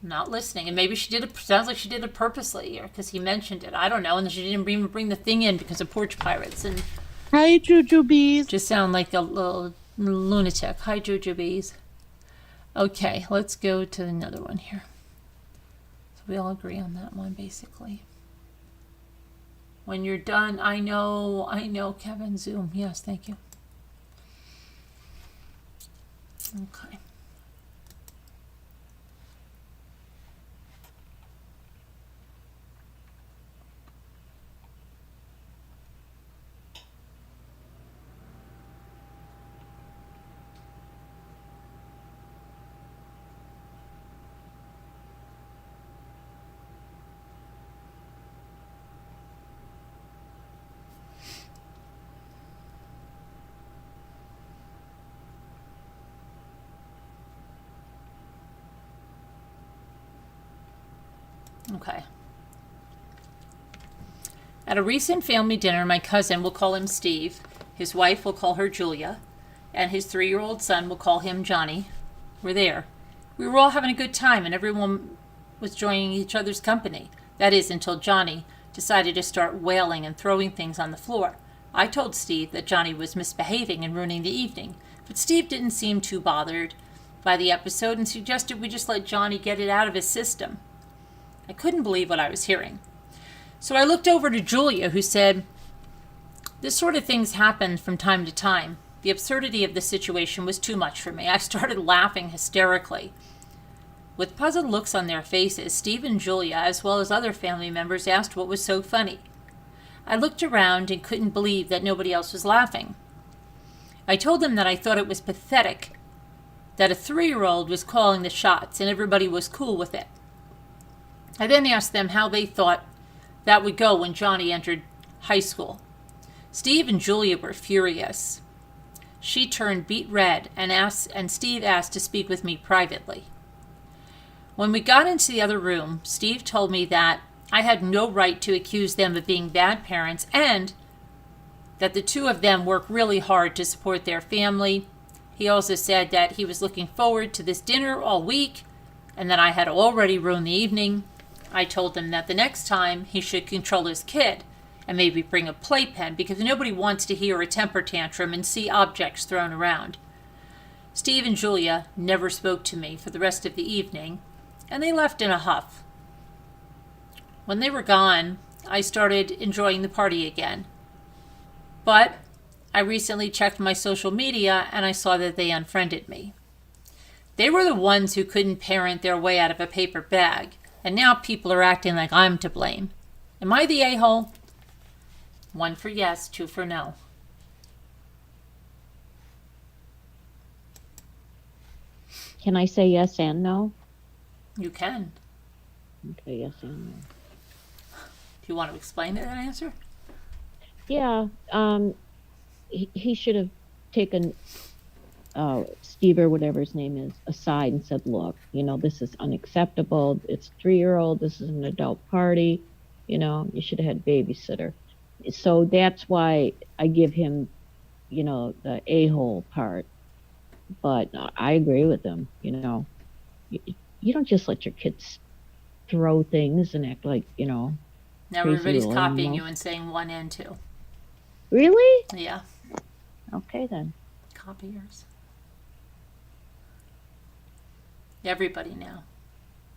not listening. And maybe she did it, sounds like she did it purposely, or because he mentioned it. I don't know. And she didn't even bring the thing in because of porch pirates. And Hi, Jujubes. just sound like a little lunatic. Hi, Jujubes. Okay, let's go to another one here. So we all agree on that one, basically. When you're done, I know, Kevin, Zoom. Yes, thank you. Okay. Okay. At a recent family dinner, my cousin, we'll call him Steve, his wife will call her Julia, and his 3-year-old son will call him Johnny, were there. We were all having a good time, and everyone was enjoying each other's company. That is, until Johnny decided to start wailing and throwing things on the floor. I told Steve that Johnny was misbehaving and ruining the evening, but Steve didn't seem too bothered by the episode and suggested we just let Johnny get it out of his system. I couldn't believe what I was hearing. So I looked over to Julia, who said, "This sort of things happen from time to time. The absurdity of the situation was too much for me. I started laughing hysterically." With puzzled looks on their faces, Steve and Julia, as well as other family members, asked what was so funny. I looked around and couldn't believe that nobody else was laughing. I told them that I thought it was pathetic that a 3-year-old was calling the shots and everybody was cool with it. I then asked them how they thought that would go when Johnny entered high school. Steve and Julia were furious. She turned beet red and Steve asked to speak with me privately. When we got into the other room, Steve told me that I had no right to accuse them of being bad parents and that the two of them work really hard to support their family. He also said that he was looking forward to this dinner all week and that I had already ruined the evening. I told him that the next time he should control his kid and maybe bring a playpen because nobody wants to hear a temper tantrum and see objects thrown around. Steve and Julia never spoke to me for the rest of the evening, and they left in a huff. When they were gone, I started enjoying the party again. But I recently checked my social media and I saw that they unfriended me. They were the ones who couldn't parent their way out of a paper bag, and now people are acting like I'm to blame. Am I the a-hole? 1 for yes, 2 for no. Can I say yes and no? You can. Okay, yes and no. Do you want to explain that answer? Yeah, he should have taken Steve or whatever his name is aside and said, "Look, this is unacceptable. It's a 3-year-old. This is an adult party. You should have had babysitter." So that's why I give him, the a-hole part. But I agree with him. You don't just let your kids throw things and act like, Now crazy everybody's little copying animals. you and saying 1 and 2. Really? Yeah, Okay then. copiers. Everybody now.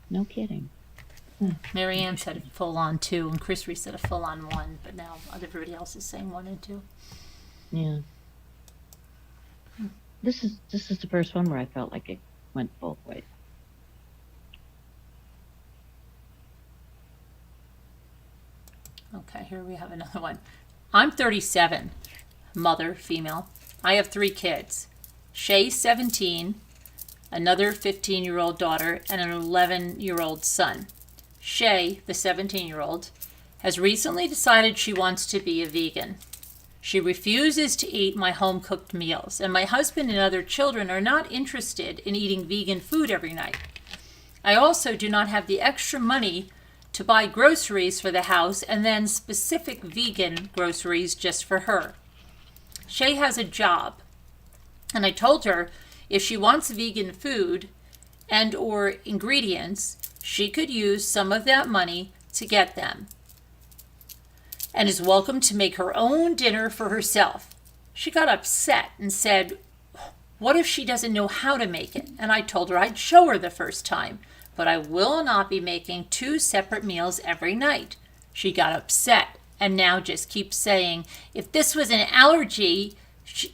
No kidding. Marianne said a full on 2, and Chris Reese said a full on 1, but now everybody else is saying 1 and 2. Yeah. This is the first one where I felt like it went both ways. Okay, here we have another one. I'm 37, mother, female. I have 3 kids. Shay's 17, another 15-year-old daughter, and an 11-year-old son. Shay, the 17-year-old, has recently decided she wants to be a vegan. She refuses to eat my home-cooked meals, and my husband and other children are not interested in eating vegan food every night. I also do not have the extra money to buy groceries for the house and then specific vegan groceries just for her. Shay has a job, and I told her if she wants vegan food and or ingredients, she could use some of that money to get them and is welcome to make her own dinner for herself. She got upset and said, "What if she doesn't know how to make it?" And I told her I'd show her the first time, but I will not be making 2 separate meals every night. She got upset and now just keeps saying, if this was an allergy,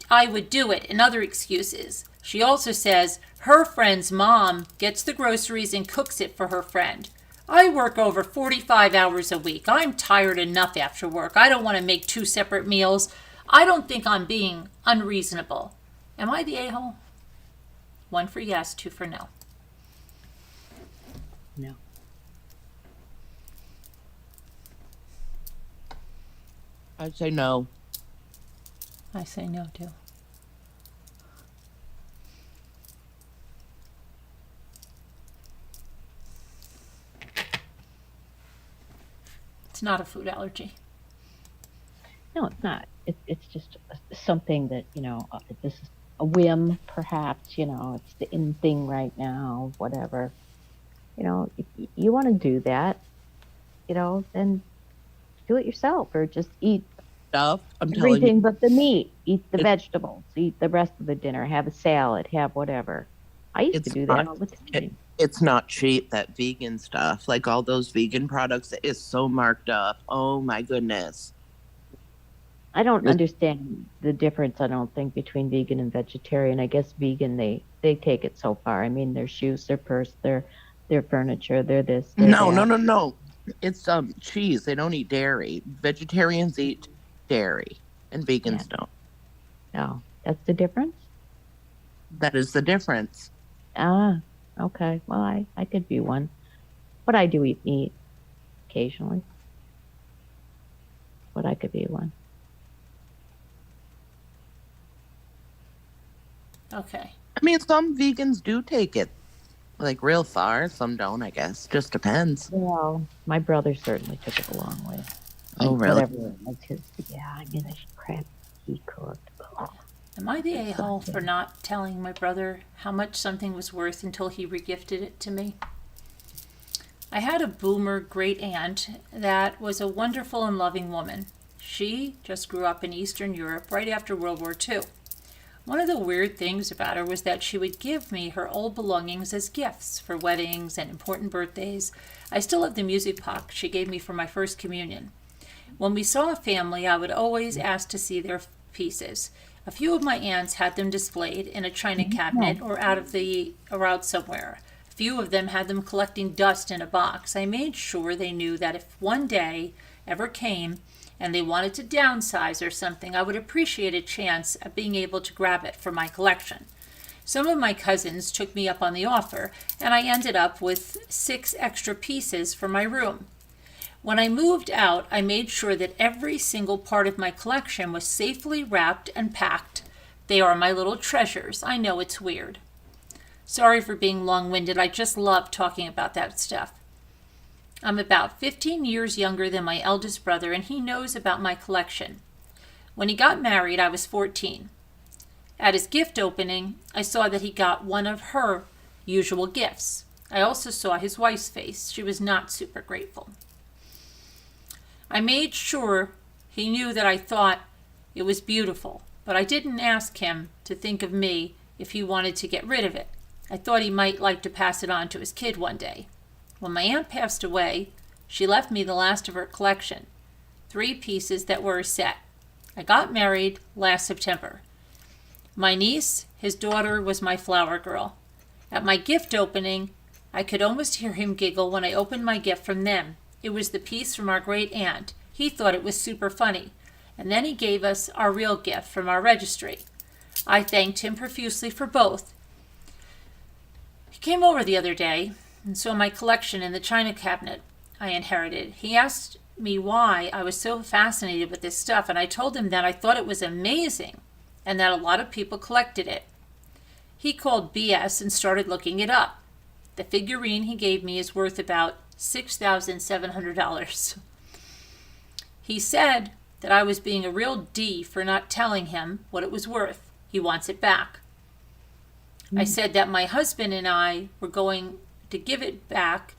I would do it, and other excuses. She also says her friend's mom gets the groceries and cooks it for her friend. I work over 45 hours a week. I'm tired enough after work. I don't want to make 2 separate meals. I don't think I'm being unreasonable. Am I the a-hole? 1 for yes, 2 for no. No. I'd say no. I say no too. It's not a food allergy. No, it's not. It's just something that, this is a whim, perhaps, it's the in thing right now, whatever. If you want to do that, then do it yourself, or just eat Stuff, I'm telling you, everything but the meat. Eat the it, vegetables. Eat the rest of the dinner. Have a salad. Have whatever. I used to it's do that not all the it, time. it's not cheap, that vegan stuff. Like all those vegan products, it is so marked up. Oh my goodness. I don't This- understand the difference, I don't think, between vegan and vegetarian. I guess vegan, they take it so far. I mean, their shoes, their purse, their furniture, their this, their No, no, that. no, no. It's cheese. They don't eat dairy. Vegetarians eat dairy and Yeah, vegans don't. no, that's the difference. That is the difference. Ah, okay. Well, I could be one, but I do eat meat occasionally. But I could be one. Okay. I mean, some vegans do take it like real far. Some don't, I guess. Just depends. Well, my brother certainly took it a long way. Oh, really? Whatever it was his, yeah, I mean, the crap he cooked. Oh, Am I the a-hole for disgusting. not telling my brother how much something was worth until he regifted it to me? I had a boomer great aunt that was a wonderful and loving woman. She just grew up in Eastern Europe right after World War II. One of the weird things about her was that she would give me her old belongings as gifts for weddings and important birthdays. I still have the music box she gave me for my first communion. When we saw a family, I would always ask to see their pieces. A few of my aunts had them displayed in a china cabinet No. or out somewhere. A few of them had them collecting dust in a box. I made sure they knew that if one day ever came and they wanted to downsize or something, I would appreciate a chance at being able to grab it for my collection. Some of my cousins took me up on the offer, and I ended up with 6 extra pieces for my room. When I moved out, I made sure that every single part of my collection was safely wrapped and packed. They are my little treasures. I know it's weird. Sorry for being long-winded. I just love talking about that stuff. I'm about 15 years younger than my eldest brother, and he knows about my collection. When he got married, I was 14. At his gift opening, I saw that he got one of her usual gifts. I also saw his wife's face. She was not super grateful. I made sure he knew that I thought it was beautiful, but I didn't ask him to think of me if he wanted to get rid of it. I thought he might like to pass it on to his kid one day. When my aunt passed away, she left me the last of her collection, 3 pieces that were a set. I got married last September. My niece, his daughter, was my flower girl. At my gift opening, I could almost hear him giggle when I opened my gift from them. It was the piece from our great aunt. He thought it was super funny. And then he gave us our real gift from our registry. I thanked him profusely for both. He came over the other day and saw my collection in the china cabinet I inherited. He asked me why I was so fascinated with this stuff, and I told him that I thought it was amazing and that a lot of people collected it. He called BS and started looking it up. The figurine he gave me is worth about $6,700. He said that I was being a real D for not telling him what it was worth. He wants it back. I said that my husband and I were going to give it back.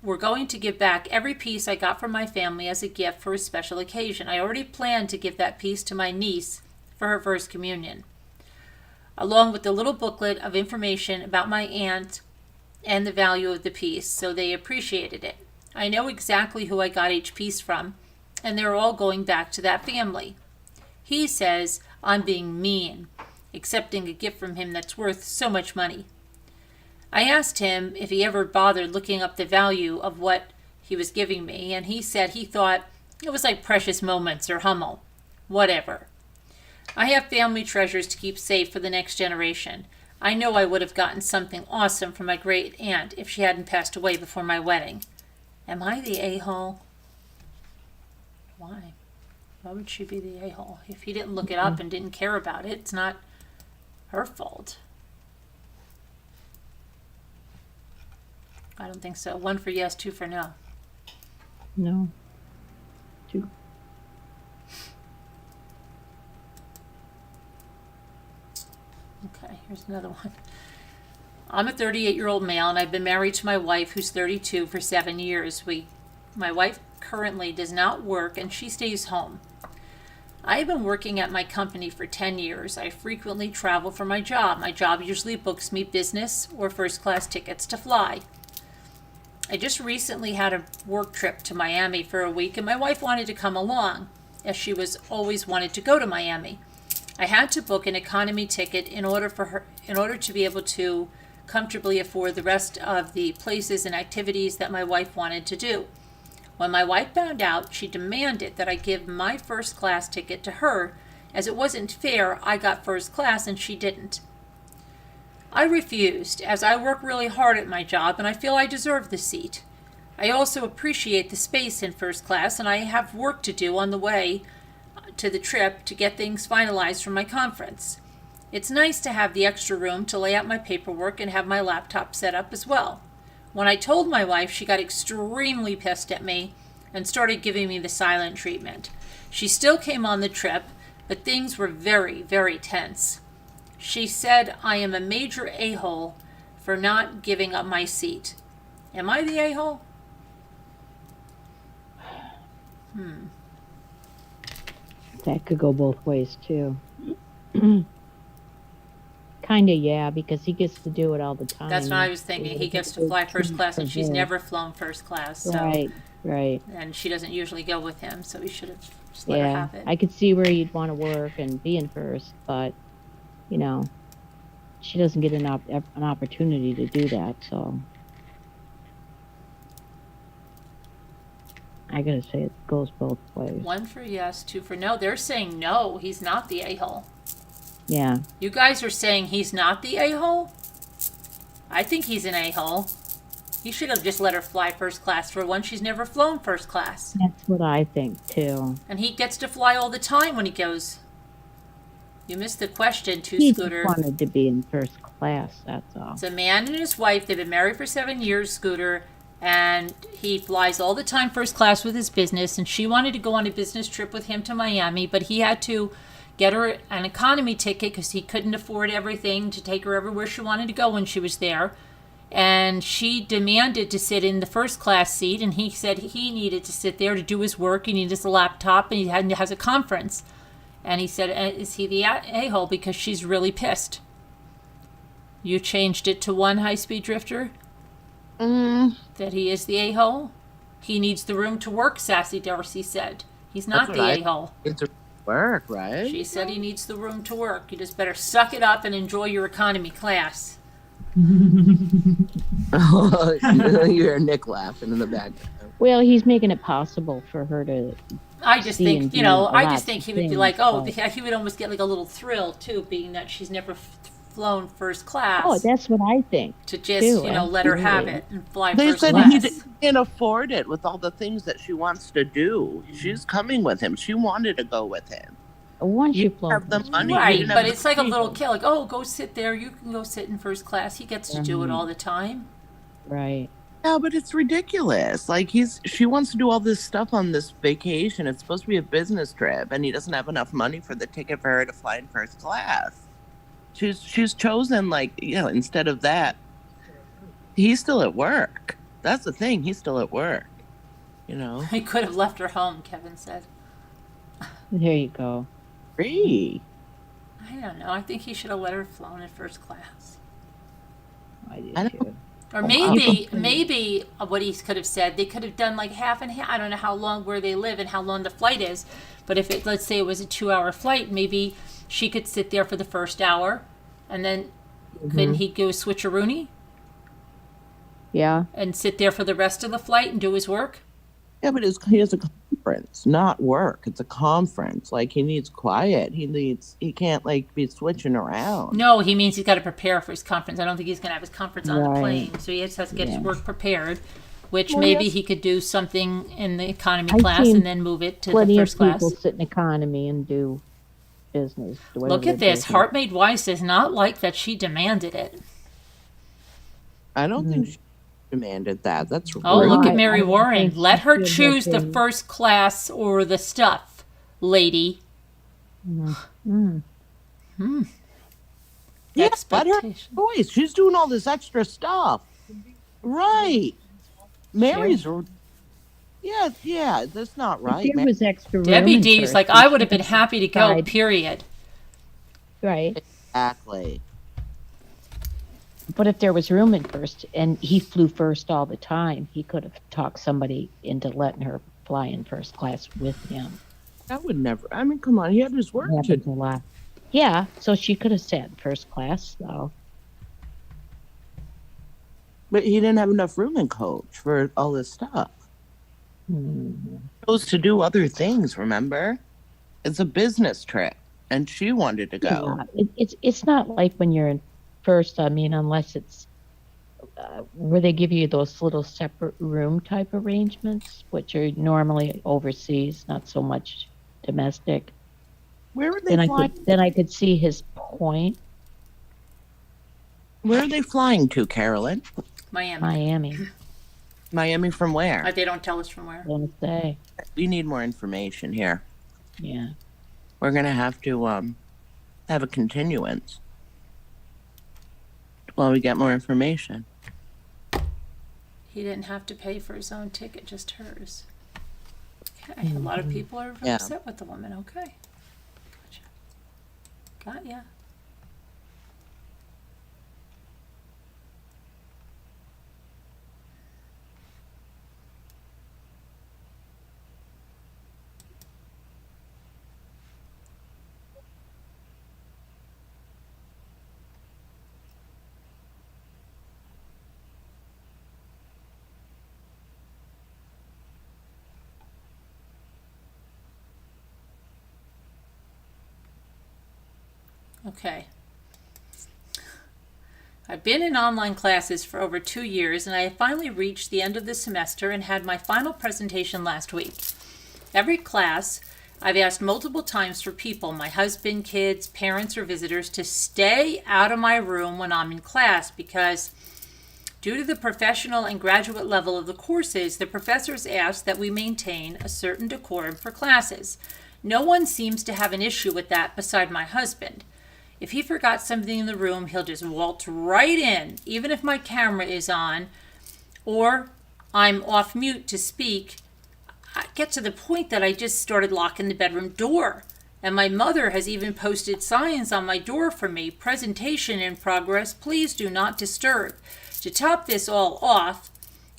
We're going to give back every piece I got from my family as a gift for a special occasion. I already planned to give that piece to my niece for her first communion, along with the little booklet of information about my aunt and the value of the piece, so they appreciated it. I know exactly who I got each piece from, and they're all going back to that family. He says I'm being mean, accepting a gift from him that's worth so much money. I asked him if he ever bothered looking up the value of what he was giving me, and he said he thought it was like Precious Moments or Hummel. Whatever. I have family treasures to keep safe for the next generation. I know I would have gotten something awesome from my great aunt if she hadn't passed away before my wedding. Am I the a-hole? Why? Why would she be the a-hole? If he didn't look it up and didn't care about it, it's not her fault. I don't think so. 1 for yes, 2 for no. No. 2. Okay, here's another one. I'm a 38-year-old male, and I've been married to my wife, who's 32, for 7 years. My wife currently does not work, and she stays home. I have been working at my company for 10 years. I frequently travel for my job. My job usually books me business or first-class tickets to fly. I just recently had a work trip to Miami for a week, and my wife wanted to come along, as she was always wanted to go to Miami. I had to book an economy ticket in order to be able to comfortably afford the rest of the places and activities that my wife wanted to do. When my wife found out, she demanded that I give my first class ticket to her, as it wasn't fair I got first class and she didn't. I refused, as I work really hard at my job and I feel I deserve the seat. I also appreciate the space in first class, and I have work to do on the way to the trip to get things finalized for my conference. It's nice to have the extra room to lay out my paperwork and have my laptop set up as well. When I told my wife, she got extremely pissed at me and started giving me the silent treatment. She still came on the trip, but things were very, very tense. She said I am a major a-hole for not giving up my seat. Am I the a-hole? That could go both ways too. Kinda, yeah, because he gets to do it all the time. That's what I was thinking. He gets to fly first class, and she's never flown first class. So, Right. and she doesn't usually go with him, so he should have just let her Yeah, have it. I could see where you'd want to work and be in first, but you know, she doesn't get an opportunity to do that, so I gotta say it goes both ways. 1 for yes, 2 for no. They're saying no, he's not the a-hole. Yeah. You guys are saying he's not the a-hole? I think he's an a-hole. He should have just let her fly first class for once. She's never flown first class. That's what I think too. And he gets to fly all the time when he goes. You missed the question, He Scooter. just wanted to be in first class, that's all. It's a man and his wife. They've been married for 7 years, Scooter. And he flies all the time first class with his business. And she wanted to go on a business trip with him to Miami, but he had to get her an economy ticket because he couldn't afford everything to take her everywhere she wanted to go when she was there. And she demanded to sit in the first class seat, and he said he needed to sit there to do his work. He needed his laptop, and he has a conference. And he said, is he the a-hole because she's really pissed? You changed it to 1, high-speed drifter? That he is the a-hole? He needs the room to work, Sassy Darcy said. He's not the a-hole. It's work, right? She said he needs the room to work. You just better suck it up and enjoy your economy class. Oh, you hear Nick laughing in the background. Well, he's making it possible for her to. I just see think, and you do know, a I lot just think of he would be things, like, oh, but- he would almost get like a little thrill, too, being that she's never flown first class. Oh, that's what I think. to just, too, let her have absolutely. it and fly They first said class. he can't afford it with all the things that she wants to do. She's coming with him. She wanted to go with him. Once You you've flown have the first money. class, Right, didn't but have it's like a little people. kid, like, oh, go sit there. You can go sit in first class. He gets to do it Mhm. all the time. right? No, but it's ridiculous. Like she wants to do all this stuff on this vacation. It's supposed to be a business trip, and he doesn't have enough money for the ticket for her to fly in first class. She's chosen, like, instead of that, he's still at work. That's the thing. He's still at work. He could have left her home, Kevin said. There you go. Free. I don't know. I think he should have let her flown in first class. I do I don't- too. Or wow. maybe what he could have said, they could have done like half and half. I don't know how long where they live and how long the flight is, but if let's say it was a 2-hour flight, maybe she could sit there for the first hour, and then couldn't he go switcheroony Yeah. and sit there for the rest of the flight and do his work? Yeah, but he has a conference, not work. It's a conference. Like, he needs quiet. He can't, like, be switching around. No, he means he's got to prepare for his conference. I don't think he's going to have his conference on the Right. plane, so he just has to get his Yeah. work prepared. Which Well, maybe yes. he could do something in the economy I've class seen and then move it to the Plenty of first class. people sit in economy and do business. Look at this. Heart Made Wise does not like that she demanded it. I don't think she demanded that. That's Oh, rude. look at Right. Mary I don't Warren. think Let she her should choose have the been- first class or the stuff, lady. Mm. Yeah, Expedite. Let her Expectation. choice. She's doing all this extra stuff. Right. Mary's. Yeah, that's not If right. there was extra room Debbie in D's first, like, we I would have should been happy to go, tried- period. Right. Exactly. But if there was room in first and he flew first all the time, he could have talked somebody into letting her fly in first class with him. That would never. I mean, come on. He had his work It to happens a lot. Yeah, so she could have sat in first class, though. But he didn't have enough room in coach for all this stuff. Hmm. He chose to do other things, remember? It's a business trip, and she wanted to go. Yeah, it's not like when you're in first. I mean, unless it's where they give you those little separate room type arrangements, which are normally overseas, not so much domestic. Where are they flying? Then I could see his point. Where are they flying to, Carolyn? Miami, Miami from where? They don't tell us from where. gonna say, We need more information here. yeah. We're gonna have to have a continuance while we get more information. He didn't have to pay for his own ticket, just hers. Okay, a lot of people are Yeah. upset with the woman. Okay. Gotcha. Got ya. Okay. I've been in online classes for over 2 years, and I have finally reached the end of the semester and had my final presentation last week. Every class, I've asked multiple times for people, my husband, kids, parents, or visitors, to stay out of my room when I'm in class because due to the professional and graduate level of the courses, the professors ask that we maintain a certain decorum for classes. No one seems to have an issue with that beside my husband. If he forgot something in the room, he'll just waltz right in, even if my camera is on or I'm off mute to speak. I get to the point that I just started locking the bedroom door. And my mother has even posted signs on my door for me, presentation in progress, please do not disturb. To top this all off,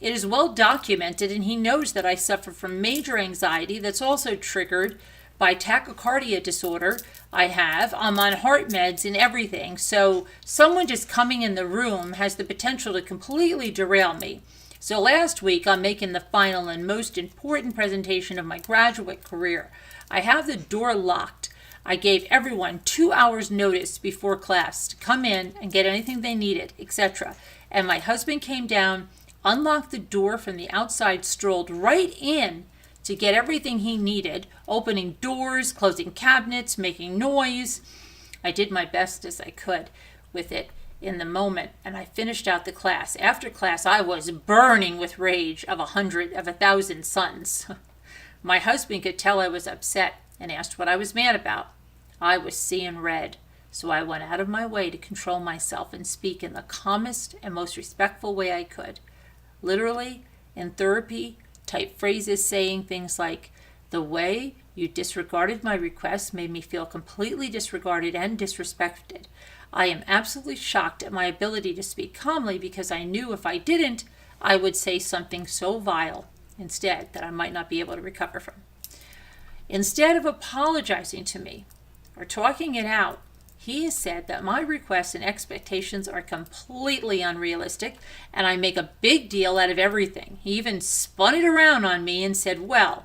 it is well documented and he knows that I suffer from major anxiety that's also triggered by tachycardia disorder I'm on heart meds and everything. So someone just coming in the room has the potential to completely derail me. So last week, I'm making the final and most important presentation of my graduate career. I have the door locked. I gave everyone 2 hours notice before class to come in and get anything they needed, etc. And my husband came down, unlocked the door from the outside, strolled right in to get everything he needed, opening doors, closing cabinets, making noise. I did my best as I could with it in the moment, and I finished out the class. After class, I was burning with rage of 1,000 suns. My husband could tell I was upset and asked what I was mad about. I was seeing red, so I went out of my way to control myself and speak in the calmest and most respectful way I could. Literally, in therapy, type phrases saying things like, the way you disregarded my request made me feel completely disregarded and disrespected. I am absolutely shocked at my ability to speak calmly because I knew if I didn't, I would say something so vile instead that I might not be able to recover from. Instead of apologizing to me or talking it out, he has said that my requests and expectations are completely unrealistic and I make a big deal out of everything. He even spun it around on me and said, well,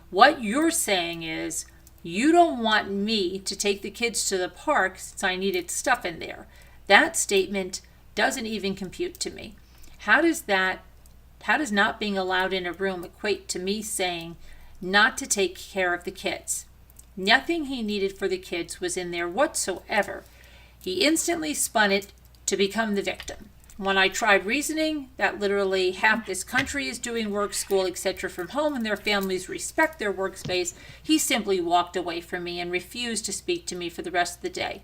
what you're saying is you don't want me to take the kids to the park since I needed stuff in there. That statement doesn't even compute to me. How does not being allowed in a room equate to me saying not to take care of the kids? Nothing he needed for the kids was in there whatsoever. He instantly spun it to become the victim. When I tried reasoning that literally half this country is doing work, school, etc. from home and their families respect their workspace, he simply walked away from me and refused to speak to me for the rest of the day.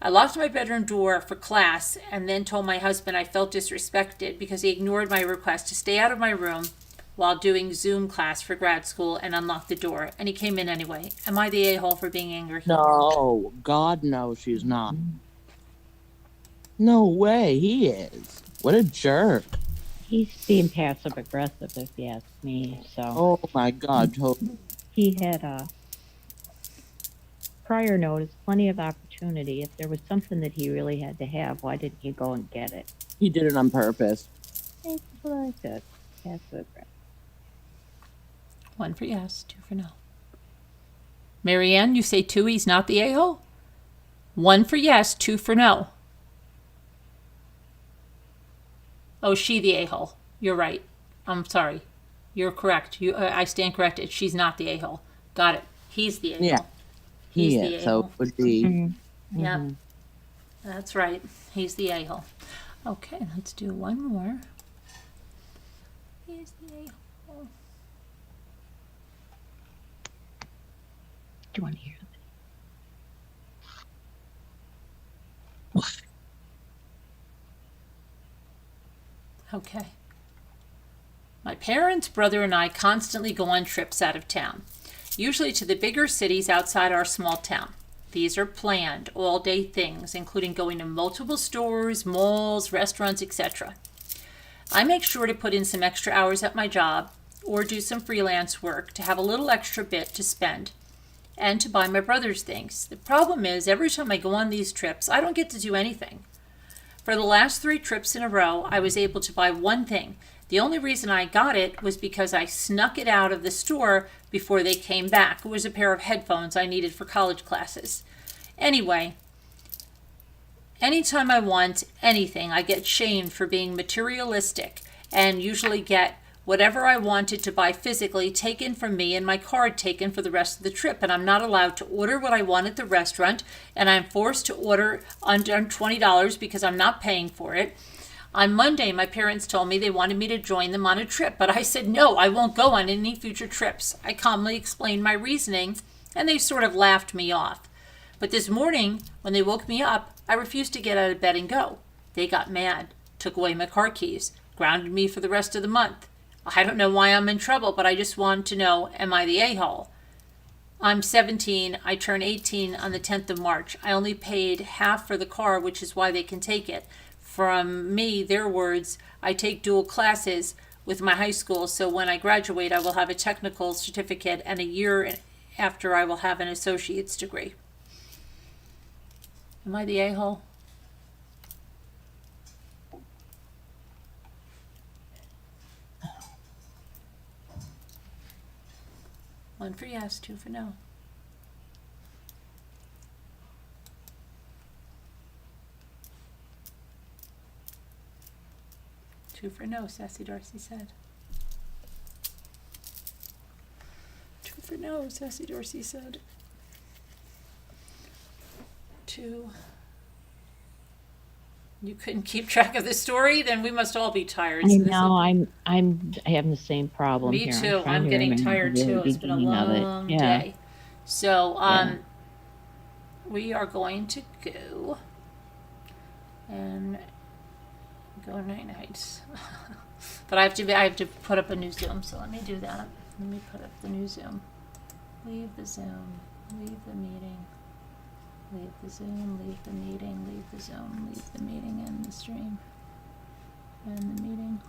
I locked my bedroom door for class and then told my husband I felt disrespected because he ignored my request to stay out of my room while doing Zoom class for grad school and unlocked the door, and he came in anyway. Am I the a-hole for being angry? No, God, no, she's not. No way, he is. What a jerk. He's being passive aggressive, if you ask me. So Oh my God, totally. he had prior notice, plenty of opportunity. If there was something that he really had to have, why didn't he go and get it? He did it on purpose. That's what I said. Passive aggressive. 1 for yes, 2 for no. Marianne, you say 2, he's not the a-hole? 1 for yes, 2 for no. Oh, she the a-hole. You're right. I'm sorry. You're correct. I stand corrected. She's not the a-hole. Got it. He's the a-hole. Yeah, He's he the is. So a-hole. it would be. Yep. That's right. He's the a-hole. Okay, let's do one more. He's the a-hole. Do you want to hear Okay. My parents, brother, and I constantly go on trips out of town, usually to the bigger cities outside our small town. These are planned, all-day things, including going to multiple stores, malls, restaurants, etc. I make sure to put in some extra hours at my job or do some freelance work to have a little extra bit to spend and to buy my brother's things. The problem is, every time I go on these trips, I don't get to do anything. For the last 3 trips in a row, I was able to buy one thing. The only reason I got it was because I snuck it out of the store before they came back. It was a pair of headphones I needed for college classes. Anyway, anytime I want anything, I get shamed for being materialistic and usually get whatever I wanted to buy physically taken from me and my card taken for the rest of the trip. And I'm not allowed to order what I want at the restaurant, and I'm forced to order under $20 because I'm not paying for it. On Monday, my parents told me they wanted me to join them on a trip, but I said, no, I won't go on any future trips. I calmly explained my reasoning, and they sort of laughed me off. But this morning, when they woke me up, I refused to get out of bed and go. They got mad, took away my car keys, grounded me for the rest of the month. I don't know why I'm in trouble, but I just want to know, am I the a-hole? I'm 17. I turn 18 on the 10th of March. I only paid half for the car, which is why they can take it. From me, their words, I take dual classes with my high school, so when I graduate, I will have a technical certificate, and a year after I will have an associate's degree. Am I the a-hole? One for yes, 2 for no. Two for no, Sassy Darcy said. 2 for no, Sassy Darcy said. 2. You couldn't keep track of the story? Then we must all be tired. I So know. I'm having the same problem me here. too. trying I'm to getting remember tired the too. It's been a beginning of it. long Yeah. day. So Yeah. we are going to go and go night night. But I have to put up a new Zoom. So let me do that. Let me put up the new Zoom. Leave the Zoom. Leave the meeting. Leave the Zoom, leave the meeting, leave the Zoom, leave the meeting and the stream. And the meeting.